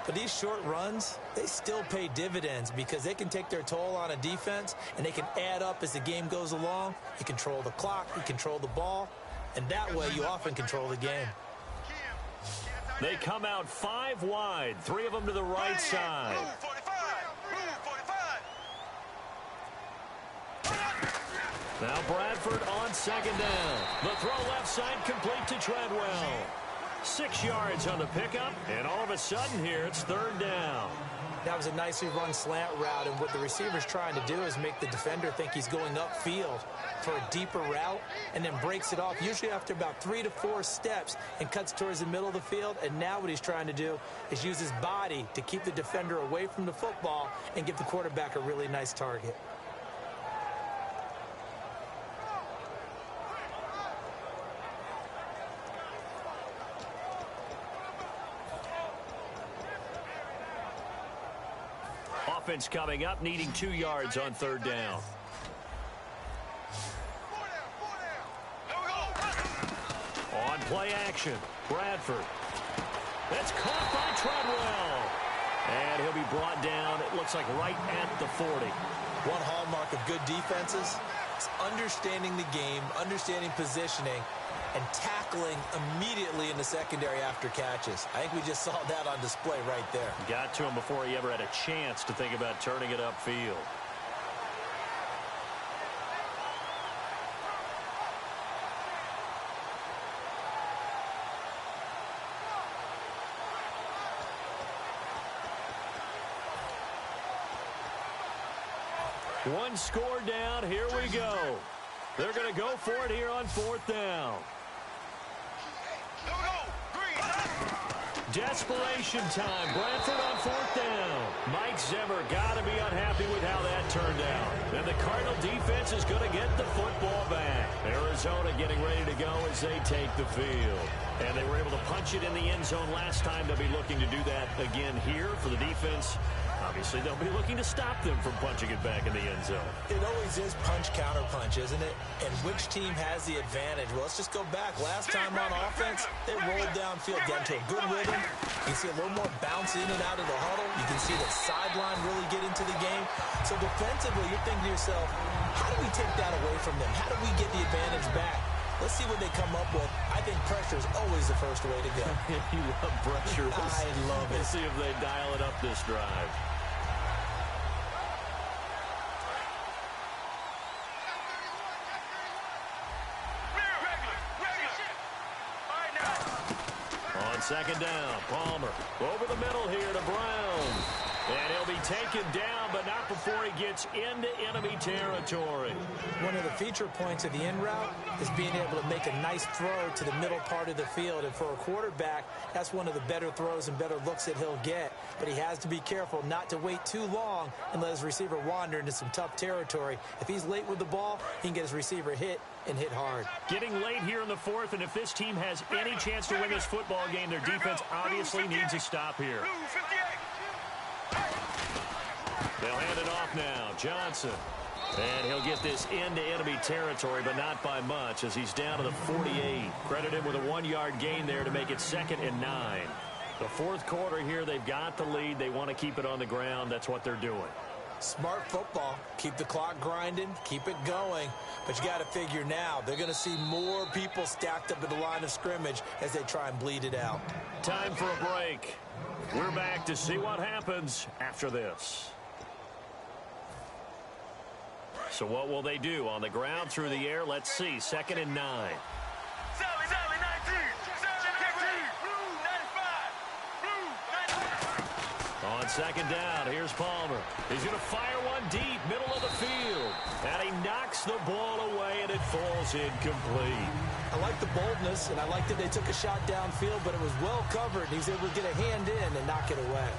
But these short runs, they still pay dividends because they can take their toll on a defense, and they can add up as the game goes along. You control the clock, you control the ball, and that way you often control the game. They come out 5 wide, 3 of them to the right side. Now Bradford on second down. The throw left side complete to Treadwell. 6 yards on the pickup, and all of a sudden here it's 3rd down. That was a nicely run slant route, and what the receiver's trying to do is make the defender think he's going upfield for a deeper route, and then breaks it off, usually after about 3 to 4 steps, and cuts towards the middle of the field. And now what he's trying to do is use his body to keep the defender away from the football and give the quarterback a really nice target. Offense coming up, needing 2 yards on 3rd down. On play action, Bradford. That's caught by Treadwell. And he'll be brought down, it looks like right at the 40. One hallmark of good defenses is understanding the game, understanding positioning, and tackling immediately in the secondary after catches. I think we just saw that on display right there. Got to him before he ever had a chance to think about turning it upfield. One score down, here we go. They're going to go for it here on 4th down. Desperation time. Bradford on 4th down. Mike Zimmer got to be unhappy with how that turned out. And the Cardinal defense is going to get the football back. Arizona getting ready to go as they take the field. And they were able to punch it in the end zone last time. They'll be looking to do that again here for the defense. Obviously, they'll be looking to stop them from punching it back in the end zone. It always is punch-counter-punch, isn't it? And which team has the advantage? Well, let's just go back. Last time on offense, they rolled downfield, got into a good rhythm. You can see a little more bounce in and out of the huddle. You can see the sideline really get into the game. So defensively, you're thinking to yourself, how do we take that away from them? How do we get the advantage back? Let's see what they come up with. I think pressure is always the first way to go. You love pressure. I love it. Let's see if they dial it up this drive. On second down, Palmer over the middle here to Brown. And he'll be taken down, but not before he gets into enemy territory. One of the feature points of the in route is being able to make a nice throw to the middle part of the field. And for a quarterback, that's one of the better throws and better looks that he'll get. But he has to be careful not to wait too long and let his receiver wander into some tough territory. If he's late with the ball, he can get his receiver hit and hit hard. Getting late here in the 4th, and if this team has any chance to win this football game, their defense obviously needs a stop here. They'll hand it off now. Johnson. And he'll get this into enemy territory, but not by much as he's down to the 48. Credit him with a 1-yard gain there to make it 2nd and 9. The 4th quarter here, they've got the lead. They want to keep it on the ground. That's what they're doing. Smart football. Keep the clock grinding. Keep it going. But you got to figure now, they're going to see more people stacked up at the line of scrimmage as they try and bleed it out. Time for a break. We're back to see what happens after this. So what will they do? On the ground, through the air, let's see. 2nd and 9. Sally, 19. Sally, 19. On second down, here's Palmer. He's going to fire one deep, middle of the field. And he knocks the ball away, and it falls incomplete. I like the boldness, and I like that they took a shot downfield, but it was well covered. He's able to get a hand in and knock it away.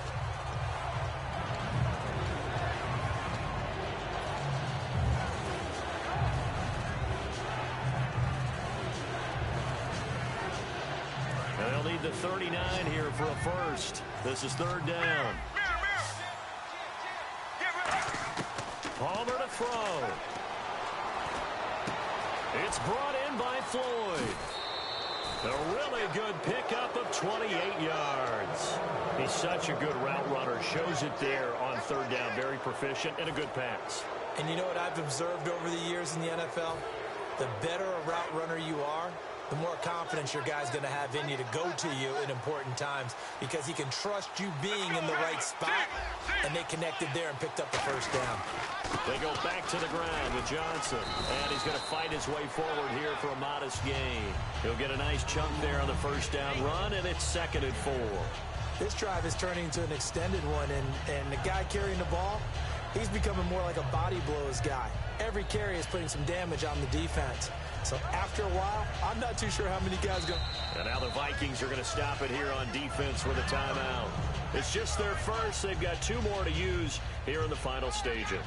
And they'll need the 39 here for a first. This is third down. Palmer to throw. It's brought in by Floyd. A really good pickup of 28 yards. He's such a good route runner. Shows it there on third down. Very proficient and a good pass. And you know what I've observed over the years in the NFL? The better a route runner you are, the more confidence your guy's going to have in you to go to you in important times because he can trust you being in the right spot, and they connected there and picked up the first down. They go back to the ground with Johnson, and he's going to fight his way forward here for a modest gain. He'll get a nice chunk there on the first down run, and it's 2nd and 4. This drive is turning into an extended one, and the guy carrying the ball, he's becoming more like a body blows guy. Every carry is putting some damage on the defense. So after a while, I'm not too sure how many guys go. And now the Vikings are going to stop it here on defense with a timeout. It's just their first. They've got 2 more to use here in the final stages.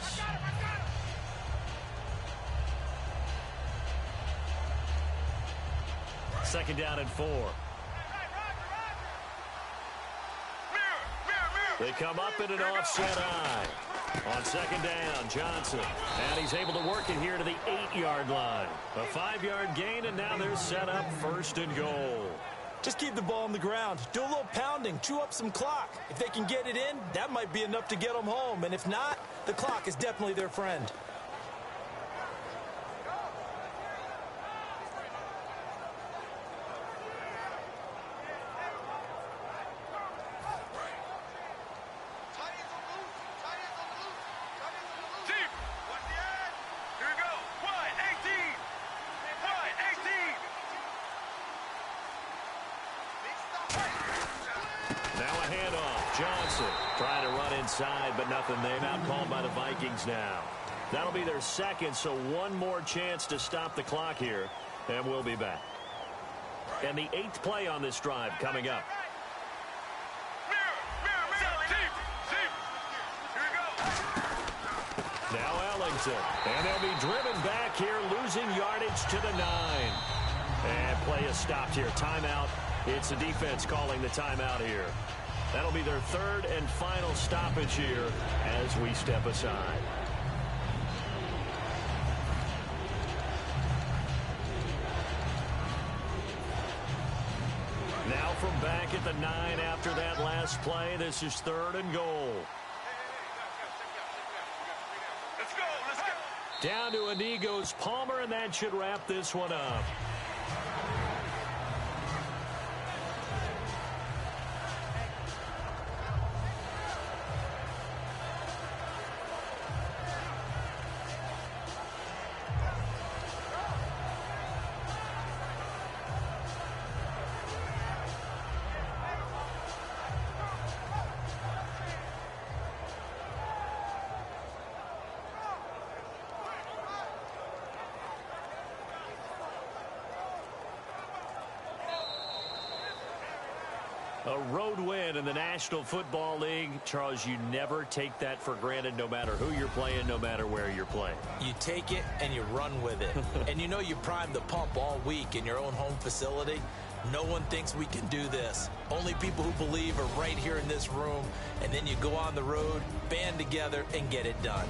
Second down and 4. They come up in an offset eye. On second down, Johnson. And he's able to work it here to the 8-yard line. A 5-yard gain, and now they're set up 1st and goal. Just keep the ball on the ground. Do a little pounding. Chew up some clock. If they can get it in, that might be enough to get them home. And if not, the clock is definitely their friend. Trying to run inside, but nothing there. Out called by the Vikings now. That'll be their 2nd, so 1 more chance to stop the clock here, and we'll be back. And the 8th play on this drive coming up. Now Ellington, and they'll be driven back here, losing yardage to the 9. And play is stopped here. Timeout. It's the defense calling the timeout here. That'll be their 3rd and final stoppage here as we step aside. Now from back at the 9 after that last play, this is 3rd and goal. Let's go. Down to a knee goes Palmer, and that should wrap this one up. A road win in the National Football League. Charles, you never take that for granted, no matter who you're playing, no matter where you're playing. You take it and you run with it. And you know you primed the pump all week in your own home facility. No one thinks we can do this. Only people who believe are right here in this room. And then you go on the road, band together, and get it done.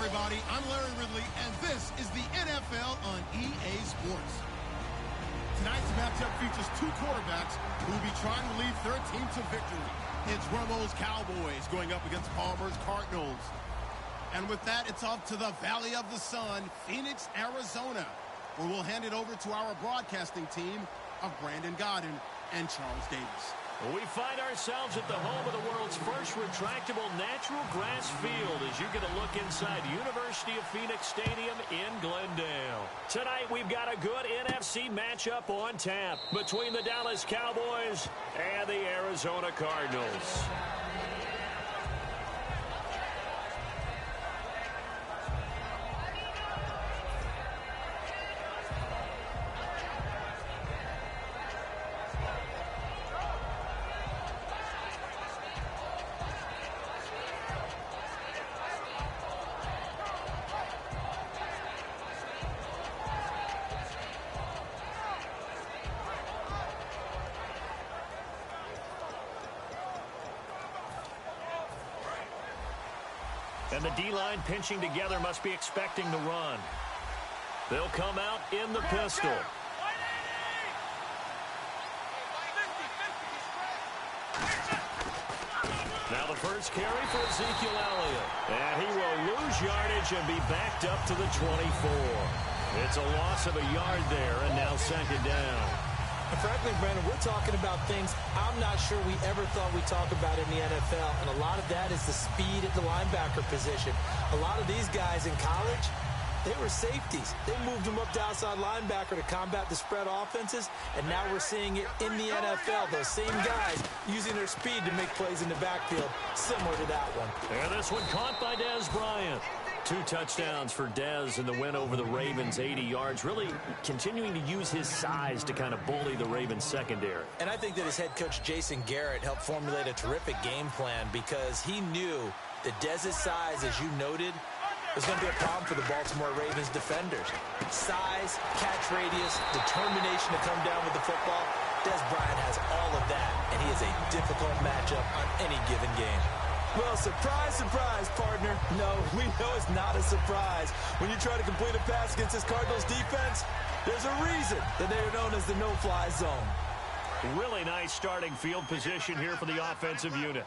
everybody. I'm Larry Ridley, and this is the NFL on EA Sports. Tonight's matchup features two quarterbacks who will be trying to lead their team to victory. It's Romo's Cowboys going up against Palmer's Cardinals. And with that, it's off to the Valley of the Sun, Phoenix, Arizona, where we'll hand it over to our broadcasting team of Brandon Godden and Charles Davis. We find ourselves at the home of the world's first retractable natural grass field as you get a look inside University of Phoenix Stadium in Glendale. Tonight we've got a good NFC matchup on tap between the Dallas Cowboys and the Arizona Cardinals. And the D-line pinching together must be expecting the run. They'll come out in the pistol. Now the first carry for Ezekiel Elliott. And he will lose yardage and be backed up to the 24. It's a loss of a yard there, and now second down. Frankly, Brandon, we're talking about things I'm not sure we ever thought we'd talk about in the NFL, and a lot of that is the speed at the linebacker position. A lot of these guys in college, they were safeties. They moved them up to outside linebacker to combat the spread offenses, and now we're seeing it in the NFL. Those same guys using their speed to make plays in the backfield, similar to that one. And this one caught by Dez Bryant. 2 touchdowns for Dez in the win over the Ravens, 80 yards, really continuing to use his size to kind of bully the Ravens secondary. And I think that his head coach, Jason Garrett, helped formulate a terrific game plan because he knew that Dez's size, as you noted, was going to be a problem for the Baltimore Ravens defenders. Size, catch radius, determination to come down with the football. Dez Bryant has all of that, and he is a difficult matchup on any given game. Well, surprise, surprise, partner. No, we know it's not a surprise. When you try to complete a pass against this Cardinals defense, there's a reason that they are known as the no-fly zone. Really nice starting field position here for the offensive unit.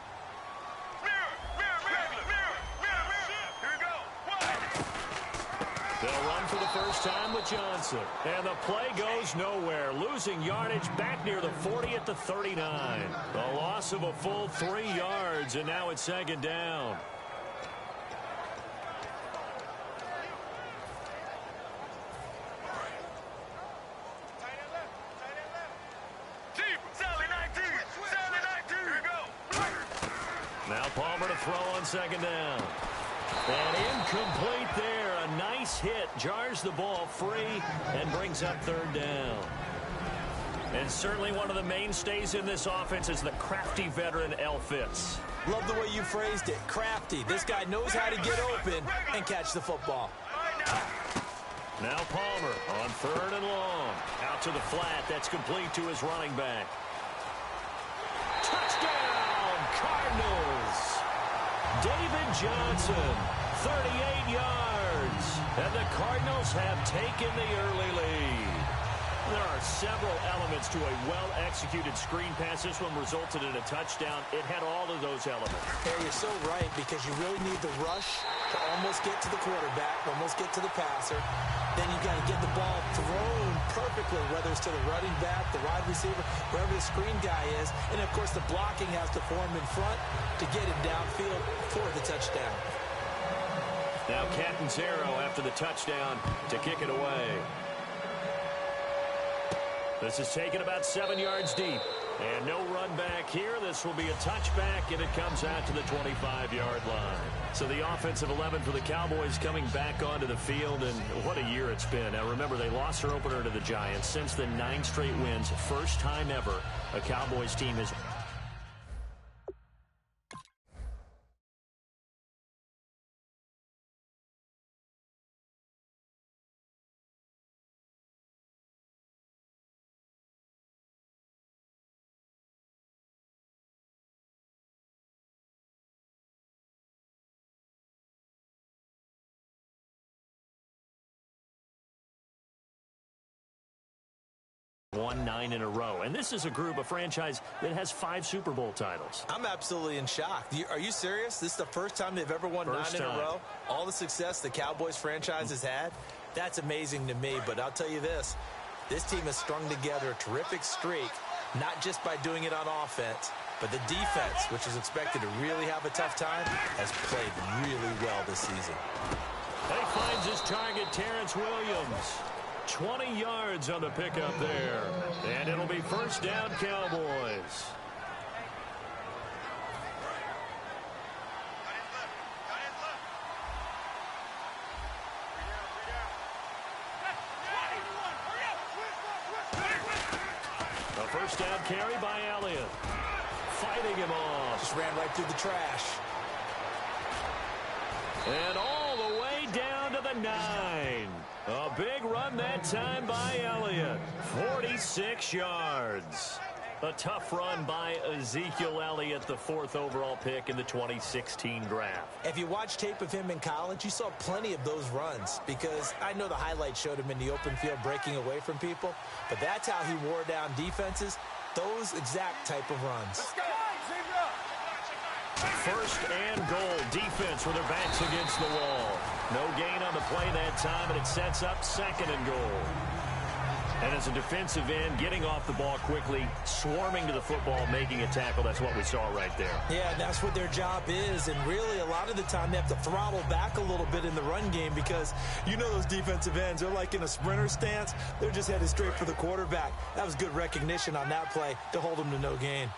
They'll run for the first time with Johnson. And the play goes nowhere. Losing yardage back near the 40 at the 39. A loss of a full 3 yards, and now it's second down. Now Palmer to throw on second down. And incomplete there. A nice hit. Jars the ball free and brings up third down. And certainly one of the mainstays in this offense is the crafty veteran L. Fitz. Love the way you phrased it. Crafty. This guy knows how to get open and catch the football. Now Palmer on third and long. Out to the flat. That's complete to his running back. Touchdown, Cardinals. David Johnson, 38 yards. And the Cardinals have taken the early lead. There are several elements to a well-executed screen pass. This one resulted in a touchdown. It had all of those elements. Yeah, you're so right, because you really need the rush to almost get to the quarterback, almost get to the passer. Then you got to get the ball thrown perfectly, whether it's to the running back, the wide receiver, wherever the screen guy is. And, of course, the blocking has to form in front to get him downfield for the touchdown. Now Catanzaro after the touchdown to kick it away. This is taken about 7 yards deep. And no run back here. This will be a touchback, and it comes out to the 25-yard line. So the offensive 11 for the Cowboys coming back onto the field, and what a year it's been. Now, remember, they lost their opener to the Giants. Since then, 9 straight wins. First time ever a Cowboys team has won 9 in a row. And this is a group, a franchise that has 5 Super Bowl titles. I'm absolutely in shock. Are you serious? This is the first time they've ever won 9 in a row? All the success the Cowboys franchise has had? That's amazing to me. But I'll tell you this team has strung together a terrific streak, not just by doing it on offense, but the defense, which is expected to really have a tough time, has played really well this season. He finds his target, Terrence Williams. 20 yards on the pickup there. And it'll be first down, Cowboys. A first down carry by Elliott. Fighting him off. Just ran right through the trash. And all the way down to the 9. A big run that time by Elliott. 46 yards. A tough run by Ezekiel Elliott, the 4th overall pick in the 2016 draft. If you watch tape of him in college, you saw plenty of those runs, because I know the highlights showed him in the open field breaking away from people, but that's how he wore down defenses, those exact type of runs. First and goal. Defense with their backs against the wall. No gain on the play that time, and it sets up 2nd and goal. And as a defensive end, getting off the ball quickly, swarming to the football, making a tackle, that's what we saw right there. Yeah, that's what their job is, and really a lot of the time they have to throttle back a little bit in the run game, because you know those defensive ends, they're like in a sprinter stance. They're just headed straight for the quarterback. That was good recognition on that play to hold them to no gain.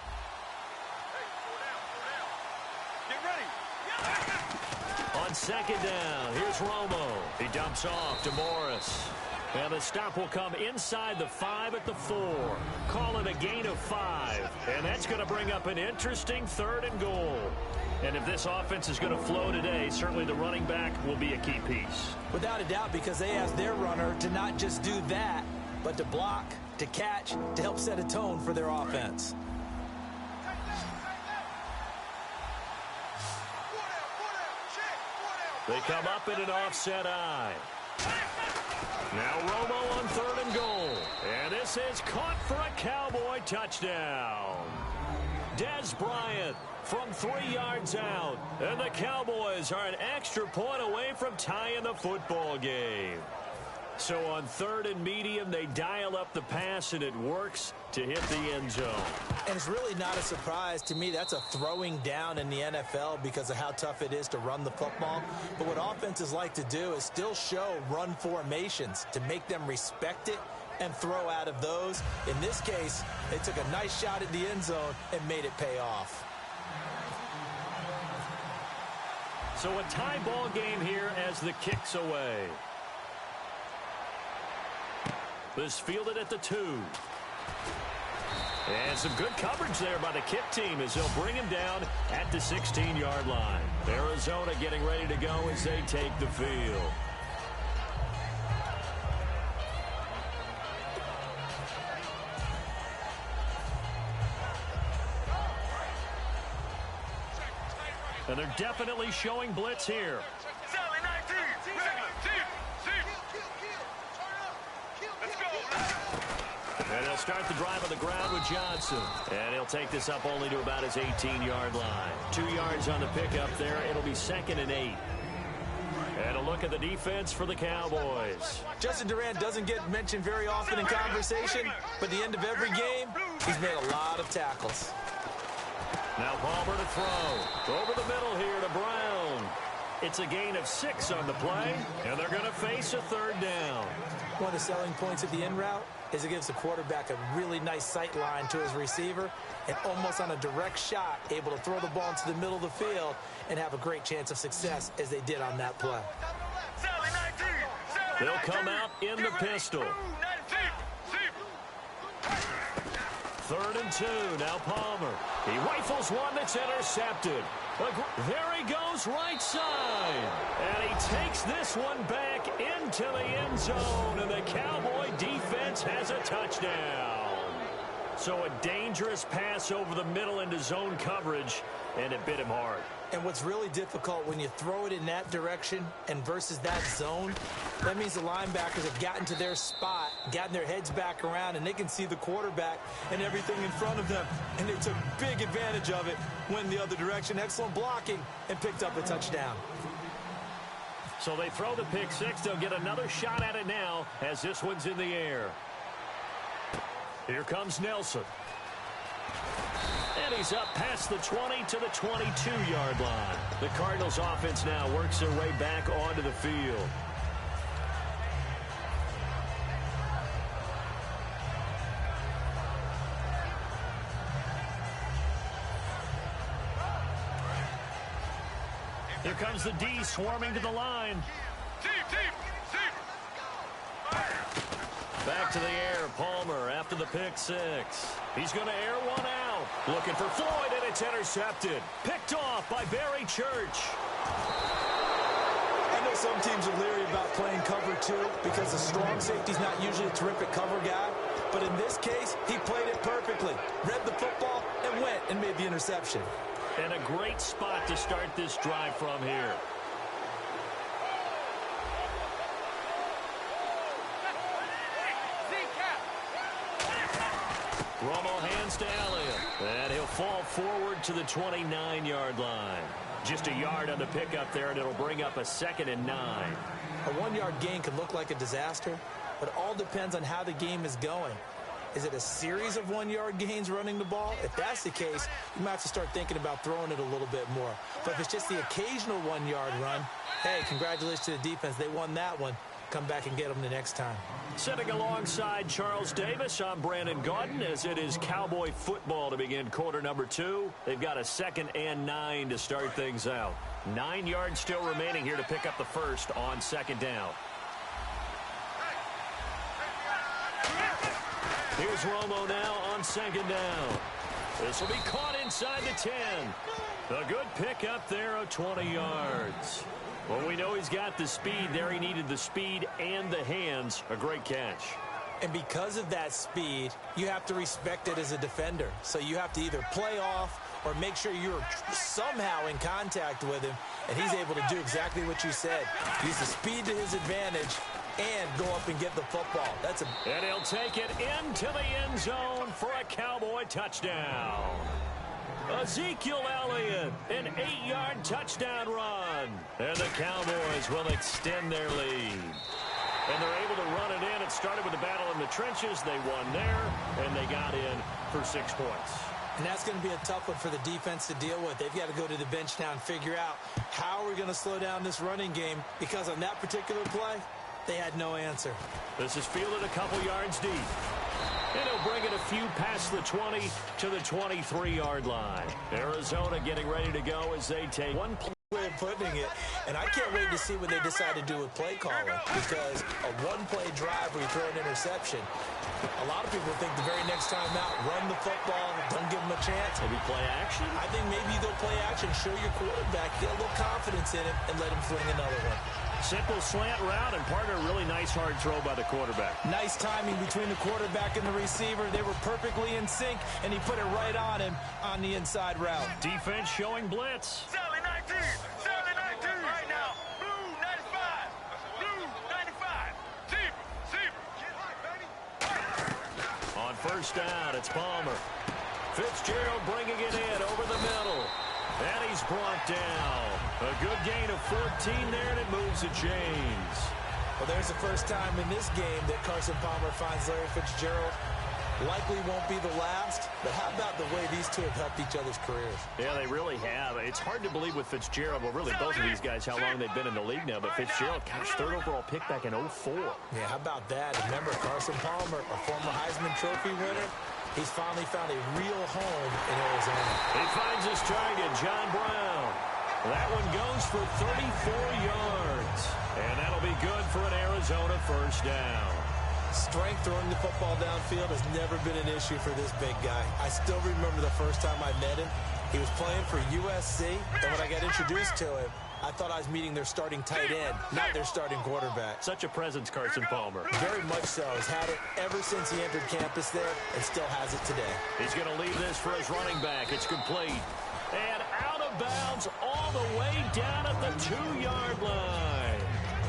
On 2nd down, here's Romo. He dumps off to Morris. And the stop will come inside the 5 at the 4. Call it a gain of 5. And that's going to bring up an interesting 3rd and goal. And if this offense is going to flow today, certainly the running back will be a key piece. Without a doubt, because they asked their runner to not just do that, but to block, to catch, to help set a tone for their offense. They come up in an offset eye. Now Romo on 3rd and goal. And this is caught for a Cowboy touchdown. Dez Bryant from 3 yards out. And the Cowboys are an extra point away from tying the football game. So on 3rd and medium, they dial up the pass, and it works to hit the end zone. And it's really not a surprise to me. That's a throwing down in the NFL because of how tough it is to run the football. But what offenses like to do is still show run formations to make them respect it and throw out of those. In this case, they took a nice shot at the end zone and made it pay off. So a tie ball game here as the kick's away. This fielded at the 2. And some good coverage there by the kick team as they'll bring him down at the 16-yard line. Arizona getting ready to go as they take the field. And they're definitely showing blitz here. And he'll start the drive on the ground with Johnson. And he'll take this up only to about his 18-yard line. 2 yards on the pickup there. It'll be 2nd and 8. And a look at the defense for the Cowboys. Justin Durant doesn't get mentioned very often in conversation, but at the end of every game, he's made a lot of tackles. Now Palmer to throw. Over the middle here to Brown. It's a gain of 6 on the play, and they're going to face a 3rd down. One of the selling points of the in route is it gives the quarterback a really nice sight line to his receiver, and almost on a direct shot, able to throw the ball into the middle of the field and have a great chance of success as they did on that play. They'll come out in the pistol. 3rd and 2. Now Palmer. He rifles one that's intercepted. There he goes right side. And he takes this one back into the end zone. And the Cowboy defense has a touchdown. So a dangerous pass over the middle into zone coverage. And it bit him hard. And what's really difficult when you throw it in that direction and versus that zone, that means the linebackers have gotten to their spot, gotten their heads back around, and they can see the quarterback and everything in front of them. And they took big advantage of it, went the other direction. Excellent blocking, and picked up a touchdown. So they throw the pick six. They'll get another shot at it now as this one's in the air. Here comes Nelson. And he's up past the 20 to the 22-yard line. The Cardinals offense now works their way back onto the field. Here comes the D swarming to the line. Back to the air, Palmer after the pick six. He's going to air one out. Looking for Floyd, and it's intercepted. Picked off by Barry Church. I know some teams are leery about playing cover two because the strong safety's not usually a terrific cover guy. But in this case, he played it perfectly. Read the football and went and made the interception. And a great spot to start this drive from here. Romo hands to Elliott. And he'll fall forward to the 29-yard line. Just a yard on the pickup there, and it'll bring up a 2nd and 9. A 1-yard gain could look like a disaster, but it all depends on how the game is going. Is it a series of 1-yard gains running the ball? If that's the case, you might have to start thinking about throwing it a little bit more. But if it's just the occasional 1-yard run, hey, congratulations to the defense. They won that one. Come back and get them the next time. Sitting alongside Charles Davis, I'm Brandon Gaudin, as it is Cowboy football to begin quarter number 2. They've got a 2nd and 9 to start things out. 9 yards still remaining here to pick up the first on 2nd down. Here's Romo now on 2nd down. This will be caught inside the 10. A good pickup there of 20 yards. Well, we know he's got the speed there. He needed the speed and the hands. A great catch. And because of that speed, you have to respect it as a defender. So you have to either play off or make sure you're somehow in contact with him, and he's able to do exactly what you said. Use the speed to his advantage and go up and get the football. And he'll take it into the end zone for a Cowboy touchdown. Ezekiel Elliott, an 8-yard touchdown run. And the Cowboys will extend their lead. And they're able to run it in. It started with a battle in the trenches. They won there, and they got in for 6 points. And that's going to be a tough one for the defense to deal with. They've got to go to the bench now and figure out how we're going to slow down this running game, because on that particular play, they had no answer. This is fielded a couple yards deep. And he'll bring it a few past the 20 to the 23-yard line. Arizona getting ready to go as they take one way of putting it, and I can't wait to see what they decide to do with play calling, because a one-play drive where you throw an interception, a lot of people think the very next time out, run the football, don't give them a chance. Maybe play action? I think maybe you go play action, show your quarterback, get a little confidence in him, and let him fling another one. Simple slant route, and partner, really nice hard throw by the quarterback. Nice timing between the quarterback and the receiver. They were perfectly in sync, and he put it right on him on the inside route. Defense showing blitz. Sally 19! Sally 19! Right now, blue 95! Blue 95! Zebra! On first down, it's Palmer. Fitzgerald bringing it in over the middle. And he's brought down. A good gain of 14 there, and it moves the chains. Well, there's the first time in this game that Carson Palmer finds Larry Fitzgerald. Likely won't be the last, but how about the way these two have helped each other's careers? Yeah, they really have. It's hard to believe with Fitzgerald, well, really both of these guys, how long they've been in the league now, but Fitzgerald, gosh, 3rd overall pick back in 04. Yeah, how about that? Remember, Carson Palmer, a former Heisman Trophy winner, he's finally found a real home in Arizona. He finds his target, John Brown. That one goes for 34 yards. And that'll be good for an Arizona first down. Strength throwing the football downfield has never been an issue for this big guy. I still remember the first time I met him. He was playing for USC, and when I got introduced to him, I thought I was meeting their starting tight end, not their starting quarterback. Such a presence, Carson Palmer. Very much so. Has had it ever since he entered campus there and still has it today. He's going to leave this for his running back. It's complete. And out of of bounds all the way down at the 2-yard line.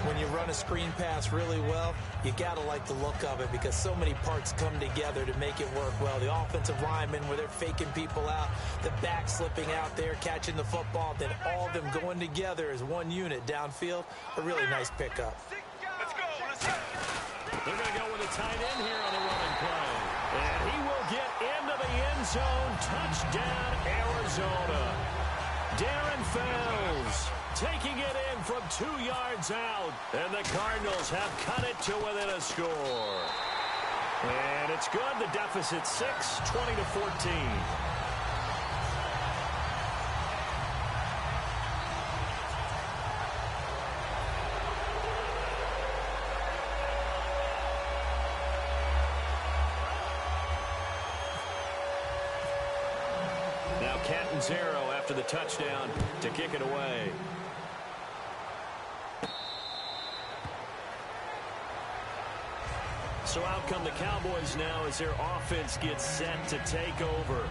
When you run a screen pass really well, you got to like the look of it because so many parts come together to make it work well. The offensive linemen, where they're faking people out, the back slipping out there, catching the football, then all of them going together as one unit downfield. A really nice pickup. Let's go. Let's go. They're going to go with a tight end here on the running play. And he will get into the end zone. Touchdown, Arizona. Darren Fells taking it in from 2 yards out. And the Cardinals have cut it to within a score. And it's good. The deficit 6, 20-14. Now Canton 0 after the touchdown to kick it away. So out come the Cowboys now as their offense gets set to take over.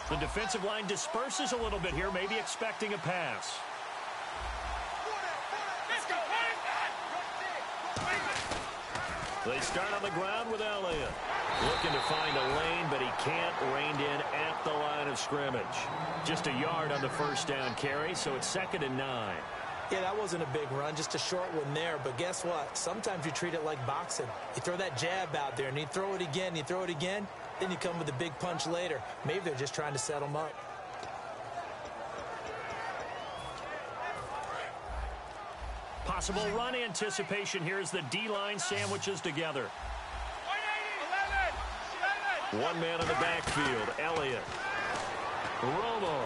The defensive line disperses a little bit here, maybe expecting a pass. They start on the ground with Elliott. Looking to find a lane, but he can't. Reined in at the line of scrimmage. Just a yard on the first down carry, so it's 2nd and 9. Yeah, that wasn't a big run, just a short one there. But guess what? Sometimes you treat it like boxing. You throw that jab out there, and you throw it again, you throw it again, then you come with a big punch later. Maybe they're just trying to set them up. Possible run anticipation here as the D-line sandwiches together. 1 man in the backfield, Elliott. Romo.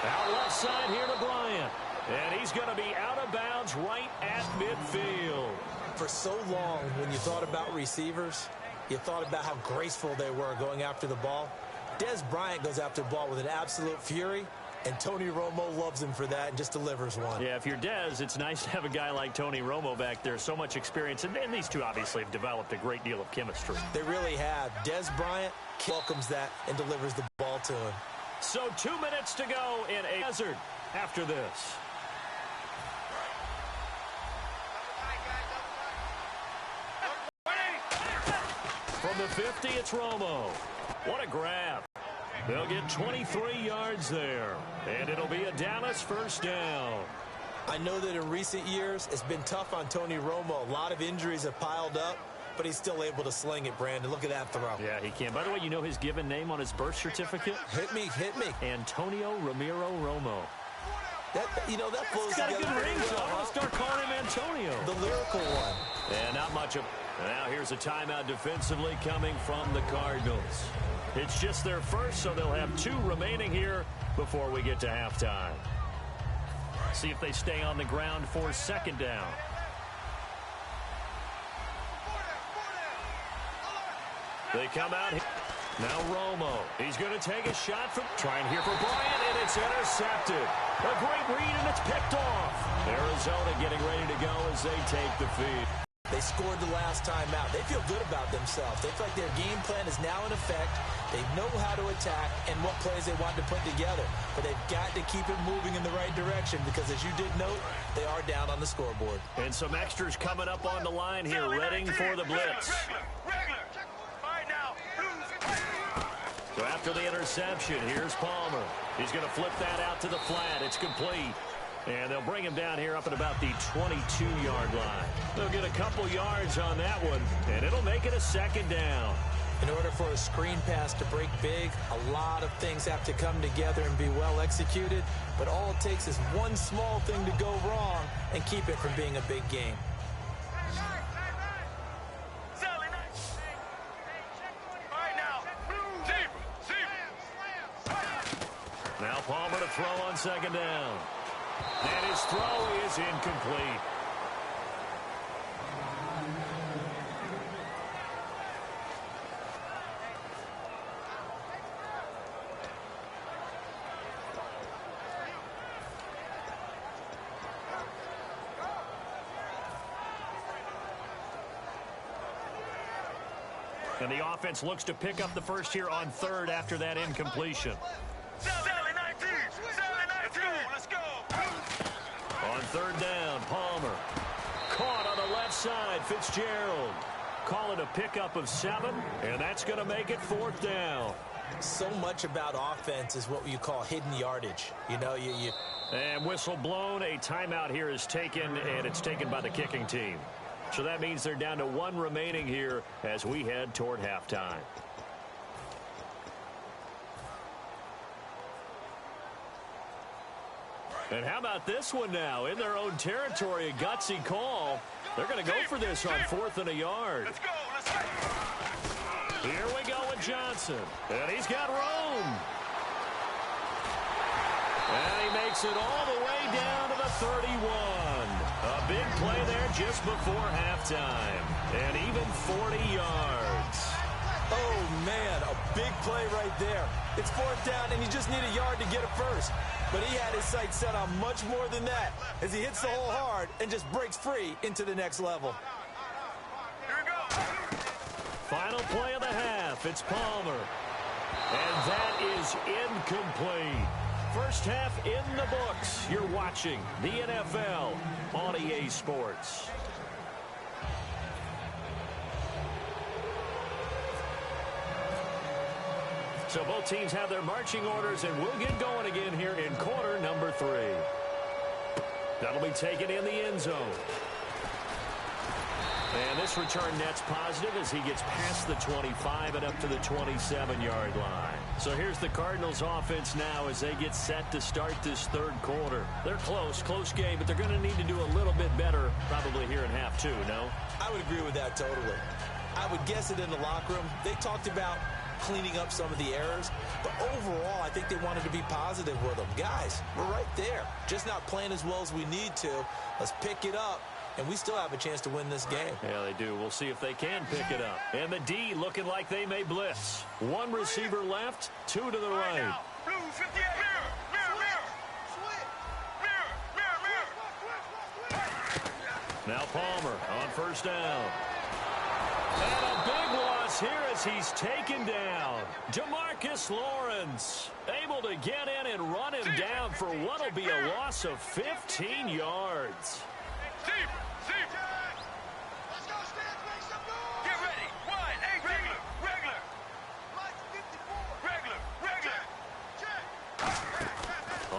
Out left side here to Bryant. And he's going to be out of bounds right at midfield. For so long, when you thought about receivers, you thought about how graceful they were going after the ball. Dez Bryant goes after the ball with an absolute fury, and Tony Romo loves him for that and just delivers one. Yeah, if you're Dez, it's nice to have a guy like Tony Romo back there. So much experience. And these two obviously have developed a great deal of chemistry. They really have. Dez Bryant welcomes that and delivers the ball to him. So 2 minutes to go in a desert after this. From the 50, it's Romo. What a grab. They'll get 23 yards there, and it'll be a Dallas first down. I know that in recent years, it's been tough on Tony Romo. A lot of injuries have piled up, but he's still able to sling it, Brandon. Look at that throw. Yeah, he can. By the way, you know his given name on his birth certificate? Hit me. Antonio Ramiro Romo. That flows Got a together good ring, pretty so well, I'm going to start calling him Antonio. The lyrical one. And not much of... Now here's a timeout defensively coming from the Cardinals. It's just their first, so they'll have 2 remaining here before we get to halftime. See if they stay on the ground for 2nd down. They come out here. Now Romo. He's going to take a shot from trying here for Bryant, and it's intercepted. A great read, and it's picked off. Arizona getting ready to go as they take the feed. They scored the last time out. They feel good about themselves. They feel like their game plan is now in effect. They know how to attack and what plays they want to put together. But they've got to keep it moving in the right direction because, as you did note, they are down on the scoreboard. And some extras coming up on the line here, readying for the blitz. So after the interception, here's Palmer. He's going to flip that out to the flat. It's complete. And they'll bring him down here up at about the 22-yard line. They'll get a couple yards on that one, and it'll make it a 2nd down. In order for a screen pass to break big, a lot of things have to come together and be well executed. But all it takes is one small thing to go wrong and keep it from being a big game. Now Palmer to throw on 2nd down. And his throw is incomplete. And the offense looks to pick up the first here on third after that incompletion. Sally 19. Let's go. On third down, Palmer. Caught on the left side, Fitzgerald. Call it a pickup of 7, and that's going to make it fourth down. So much about offense is what you call hidden yardage. You know, you And whistle blown, a timeout here is taken, and it's taken by the kicking team. So that means they're down to 1 remaining here as we head toward halftime. And how about this one now? In their own territory, a gutsy call. They're going to go for this on 4th and a yard. Let's go. Here we go with Johnson. And he's got room. And he makes it all the way down to the 31. A big play there just before halftime. And even 40 yards. Oh, man, a big play right there. It's 4th down, and you just need a yard to get it first. But he had his sights set on much more than that as he hits the hole hard and just breaks free into the next level. Here we go. Final play of the half. It's Palmer. And that is incomplete. First half in the books. You're watching the NFL on EA Sports. So both teams have their marching orders, and we'll get going again here in quarter number 3. That'll be taken in the end zone. And this return net's positive as he gets past the 25 and up to the 27-yard line. So here's the Cardinals offense now as they get set to start this third quarter. They're close game, but they're going to need to do a little bit better probably here in half 2, no? I would agree with that totally. I would guess it in the locker room. They talked about cleaning up some of the errors, but overall I think they wanted to be positive with them. Guys, we're right there, just not playing as well as we need to. Let's pick it up, and we still have a chance to win this game. Yeah, they do. We'll see if they can pick it up. And the D looking like they may blitz. 1 receiver left, 2 to the right. Blue 58. Mirror. Now Palmer on first down. And a big loss here as he's taken down. Demarcus Lawrence able to get in and run him down for what will be a loss of 15 yards. Let's go, Stans, make some noise. Get ready. 1, 8, regular.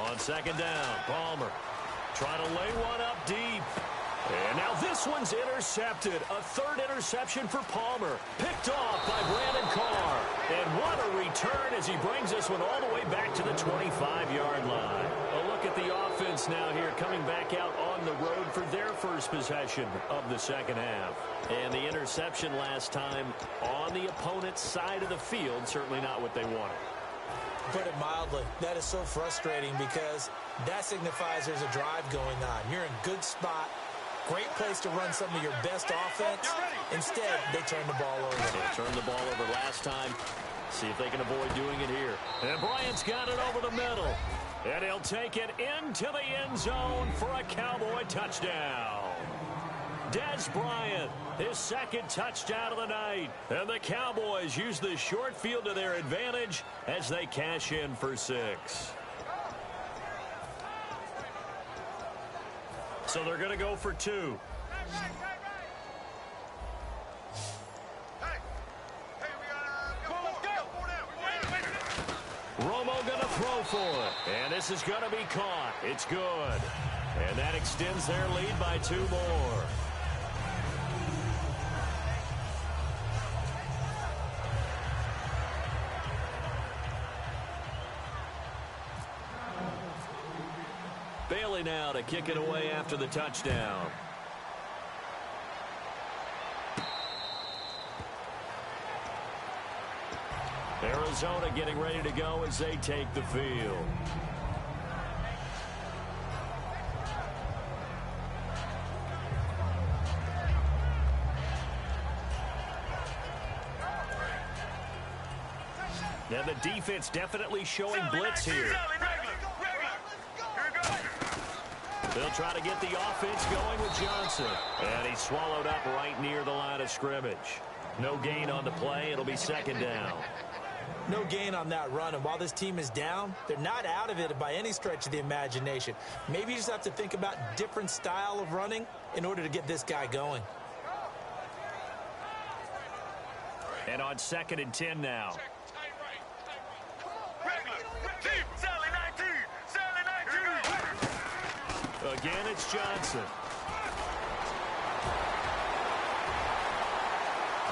On second down, Palmer trying to lay one up deep. And now this one's intercepted. A third interception for Palmer. Picked off by Brandon Carr. And what a return as he brings this one all the way back to the 25-yard line. A look at the offense now here coming back out on the road for their first possession of the second half. And the interception last time on the opponent's side of the field, certainly not what they wanted. Put it mildly, that is so frustrating because that signifies there's a drive going on. You're in good spot. Great place to run some of your best offense. Instead, they turn the ball over. They turned the ball over last time. See if they can avoid doing it here. And Bryant's got it over the middle. And he'll take it into the end zone for a Cowboy touchdown. Dez Bryant, his second touchdown of the night. And the Cowboys use the short field to their advantage as they cash in for 6. So they're going to go for 2. Romo going to throw for it. And this is going to be caught. It's good. And that extends their lead by 2 more. Bailey now to kick it away after the touchdown. Arizona getting ready to go as they take the field. Now the defense definitely showing blitz here. They'll try to get the offense going with Johnson. And he's swallowed up right near the line of scrimmage. No gain on the play. It'll be second down. No gain on that run, and while this team is down, they're not out of it by any stretch of the imagination. Maybe you just have to think about different style of running in order to get this guy going. And on 2nd and 10 now. Again, it's Johnson.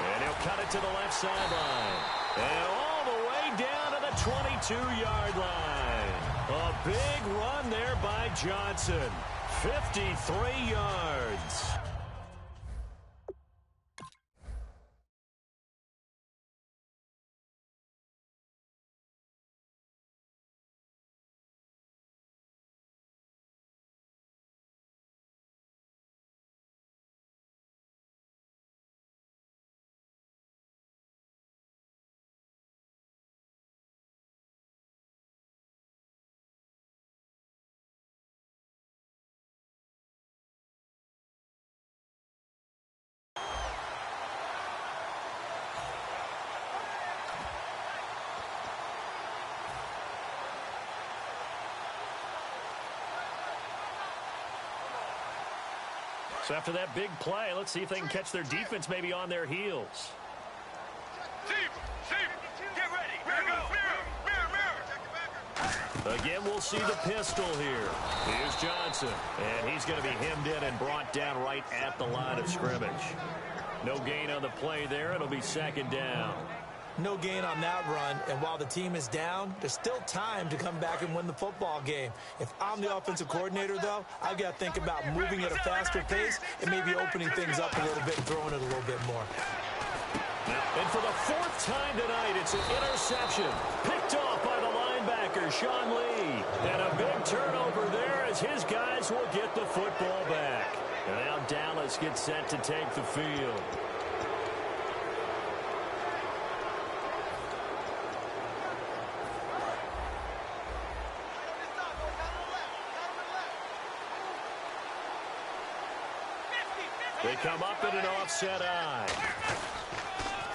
And he'll cut it to the left sideline. And all the way down to the 22-yard line. A big run there by Johnson. 53 yards. So after that big play, let's see if they can catch their defense maybe on their heels. Get ready. Mirror. Again, we'll see the pistol here. Here's Johnson, and he's going to be hemmed in and brought down right at the line of scrimmage. No gain on the play there. It'll be second down. No gain on that run, and while the team is down, there's still time to come back and win the football game. If I'm the offensive coordinator, though, I've got to think about moving at a faster pace and maybe opening things up a little bit and throwing it a little bit more. And for the 4th time tonight, it's an interception. Picked off by the linebacker, Sean Lee. And a big turnover there as his guys will get the football back. And now Dallas gets set to take the field. They come up in an offset eye.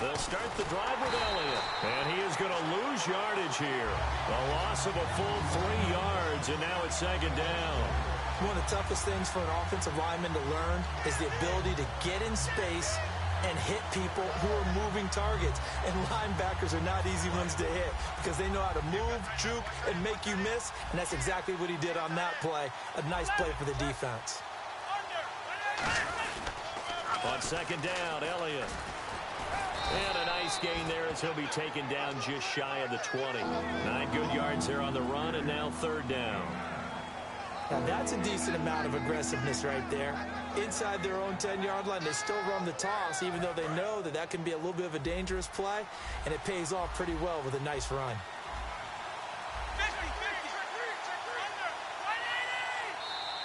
They'll start the drive with Elliott. And he is going to lose yardage here. A loss of a full 3 yards, and now it's second down. One of the toughest things for an offensive lineman to learn is the ability to get in space and hit people who are moving targets. And linebackers are not easy ones to hit because they know how to move, juke, and make you miss. And that's exactly what he did on that play. A nice play for the defense. On second down, Elliott. And a nice gain there as he'll be taken down just shy of the 20. 9 good yards there on the run, and now third down. Now that's a decent amount of aggressiveness right there. Inside their own 10-yard line, they still run the toss, even though they know that that can be a little bit of a dangerous play, and it pays off pretty well with a nice run.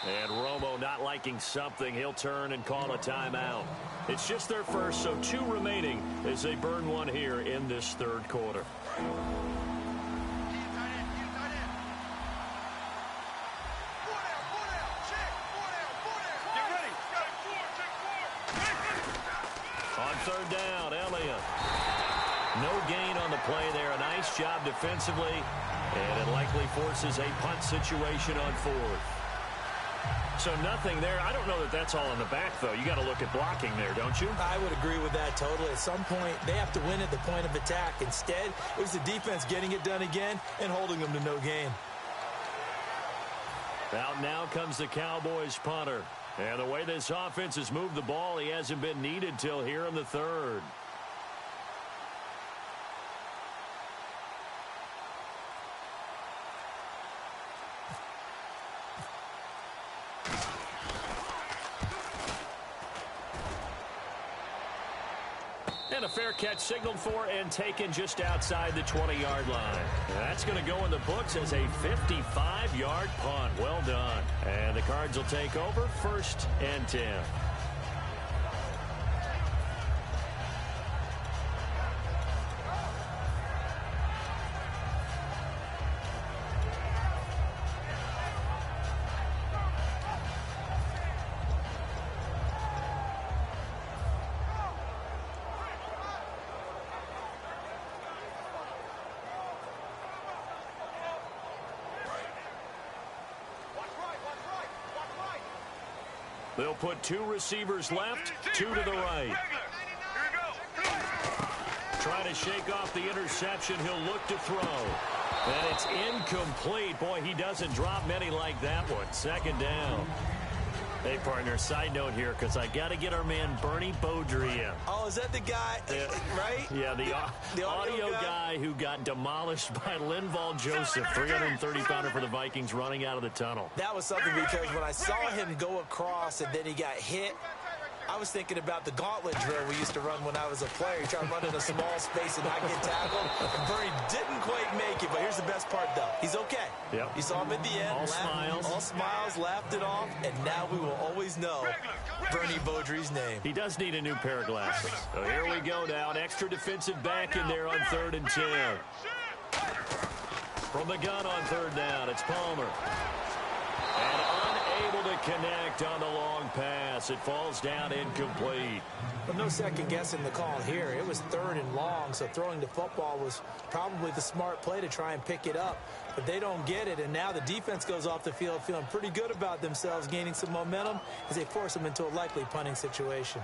And Romo not liking something. He'll turn and call a timeout. It's just their first, so 2 remaining as they burn one here in this third quarter. On third down, Elliott. No gain on the play there. A nice job defensively, and it likely forces a punt situation on 4th. So nothing there. I don't know that that's all in the back, though. You got to look at blocking there, don't you? I would agree with that totally. At some point, they have to win at the point of attack. Instead, it was the defense getting it done again and holding them to no gain. Out now comes the Cowboys punter. And the way this offense has moved the ball, he hasn't been needed till here in the third. And a fair catch signaled for and taken just outside the 20-yard line. That's going to go in the books as a 55-yard punt. Well done. And the Cards will take over 1st and 10. They'll put 2 receivers left, 2 to the right. Trying to shake off the interception. He'll look to throw. And it's incomplete. Boy, he doesn't drop many like that one. 2nd down. Hey, partner, side note here, because I got to get our man Bernie Beaudry in. Oh, is that the guy, right? Yeah, the audio guy who got demolished by Linval Joseph, 330-pounder for the Vikings, running out of the tunnel. That was something, because when I saw him go across and then he got hit, I was thinking about the gauntlet drill we used to run when I was a player. You try to run in a small space and not get tackled. And Bernie didn't quite make it, but here's the best part, though. He's okay. Yep. You saw him at the end. All smiles. All smiles, laughed it off, and now we will always know Bernie Beaudry's name. He does need a new pair of glasses. So here we go now. An extra defensive back in there on 3rd and 10. From the gun on 3rd down, it's Palmer. And unable to connect on the long pass. It falls down incomplete. But no second guessing the call here. It was 3rd and long, so throwing the football was probably the smart play to try and pick it up. But they don't get it, and now the defense goes off the field feeling pretty good about themselves, gaining some momentum as they force them into a likely punting situation.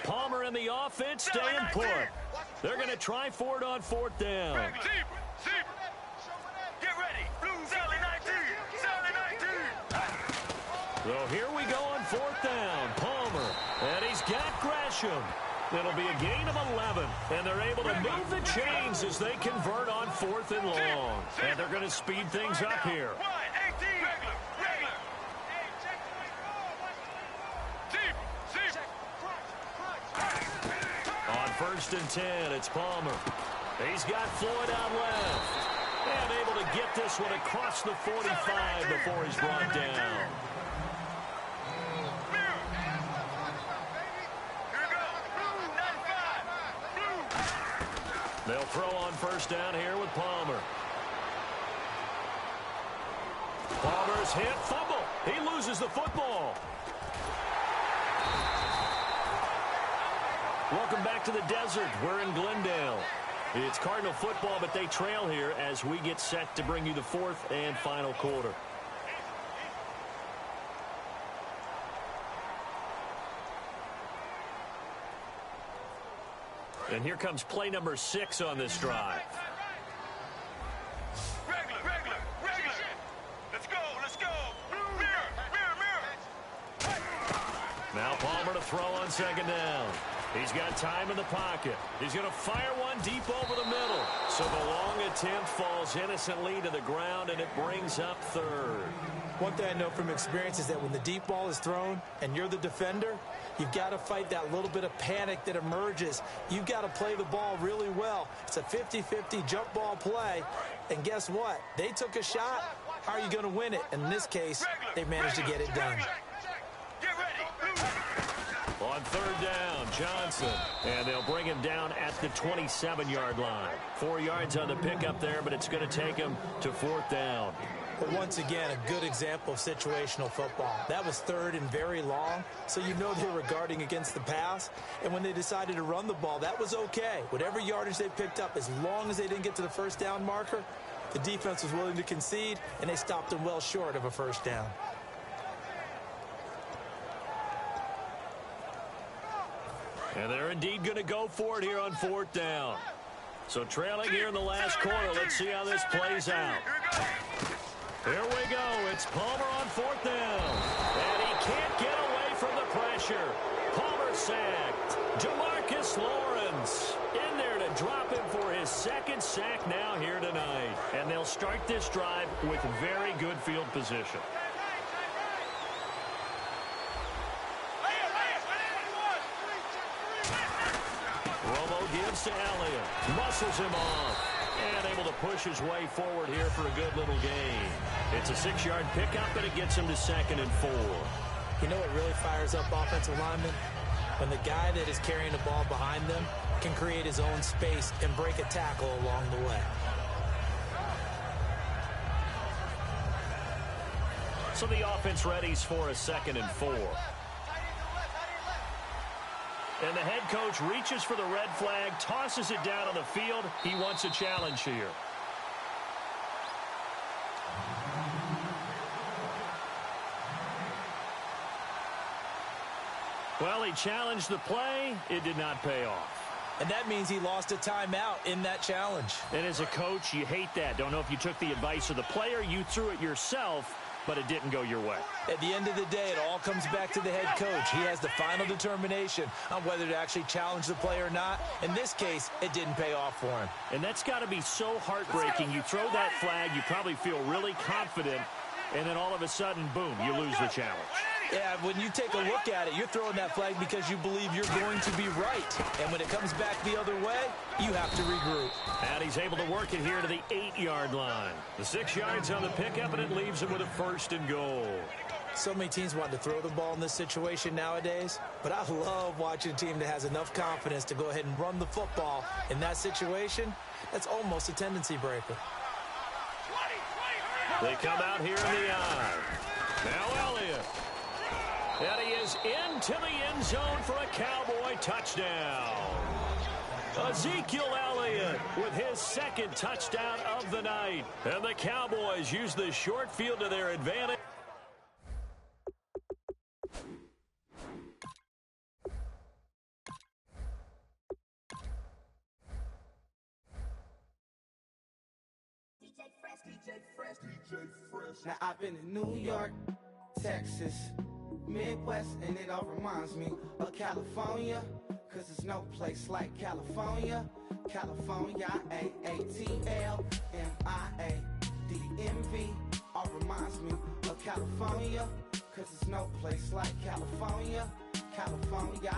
Palmer and the offense staying put. They're going to try for it on 4th down. Get ready. Sally 19. Sally 19. So here we go on 4th down. Palmer. And he's got Gresham. It'll be a gain of 11. And they're able to move the chains as they convert on 4th and long. And they're going to speed things up here. 18. On 1st and 10, it's Palmer. He's got Floyd out left. And able to get this one across the 45 before he's brought down. They'll throw on 1st down here with Palmer. Palmer's hit, fumble. He loses the football. Welcome back to the desert. We're in Glendale. It's Cardinal football, but they trail here as we get set to bring you the 4th and final quarter. And here comes play number 6 on this drive. Regular. Let's go. Mirror. Now Palmer to throw on 2nd down. He's got time in the pocket. He's going to fire one deep over the middle. So the long attempt falls innocently to the ground, and it brings up 3rd. One thing I know from experience is that when the deep ball is thrown and you're the defender, you've got to fight that little bit of panic that emerges. You've got to play the ball really well. It's a 50-50 jump ball play. And guess what? They took a shot. How are you going to win it? And in this case, they managed to get it done. Get ready. On 3rd down, Johnson. And they'll bring him down at the 27-yard line. 4 yards on the pickup there, but it's going to take him to 4th down. But once again, a good example of situational football. That was 3rd and very long, so you know they were guarding against the pass. And when they decided to run the ball, that was okay. Whatever yardage they picked up, as long as they didn't get to the 1st down marker, the defense was willing to concede, and they stopped them well short of a 1st down. And they're indeed going to go for it here on 4th down. So trailing here in the last quarter. Let's see how this plays out. Here we go. It's Palmer on 4th down. And he can't get away from the pressure. Palmer sacked. Jamarcus Lawrence in there to drop him for his 2nd sack now here tonight. And they'll start this drive with very good field position. Gives to Elliott, muscles him off, and able to push his way forward here for a good little gain. It's a 6-yard pickup, but it gets him to 2nd and 4. You know what really fires up offensive linemen? When the guy that is carrying the ball behind them can create his own space and break a tackle along the way. So the offense readies for a 2nd and 4. And the head coach reaches for the red flag, tosses it down on the field. He wants a challenge here. Well, he challenged the play. It did not pay off. And that means he lost a timeout in that challenge. And as a coach, you hate that. Don't know if you took the advice of the player. You threw it yourself, but it didn't go your way. At the end of the day, it all comes back to the head coach. He has the final determination on whether to actually challenge the play or not. In this case, it didn't pay off for him. And that's got to be so heartbreaking. You throw that flag, you probably feel really confident, and then all of a sudden, boom, you lose the challenge. Yeah, when you take a look at it, you're throwing that flag because you believe you're going to be right. And when it comes back the other way, you have to regroup. And he's able to work it here to the 8-yard line. The 6 yards on the pickup, and it leaves him with a 1st and goal. So many teams want to throw the ball in this situation nowadays, but I love watching a team that has enough confidence to go ahead and run the football. In that situation, that's almost a tendency breaker. They come out here in the eye. Now Elliott. And he is into the end zone for a Cowboy touchdown. Ezekiel Elliott with his 2nd touchdown of the night. And the Cowboys use the short field to their advantage. Now I've been in New York, Texas, Midwest, and it all reminds me of California, cause there's no place like California. California, AATLMIADMV, all reminds me of California, cause there's no place like California. California,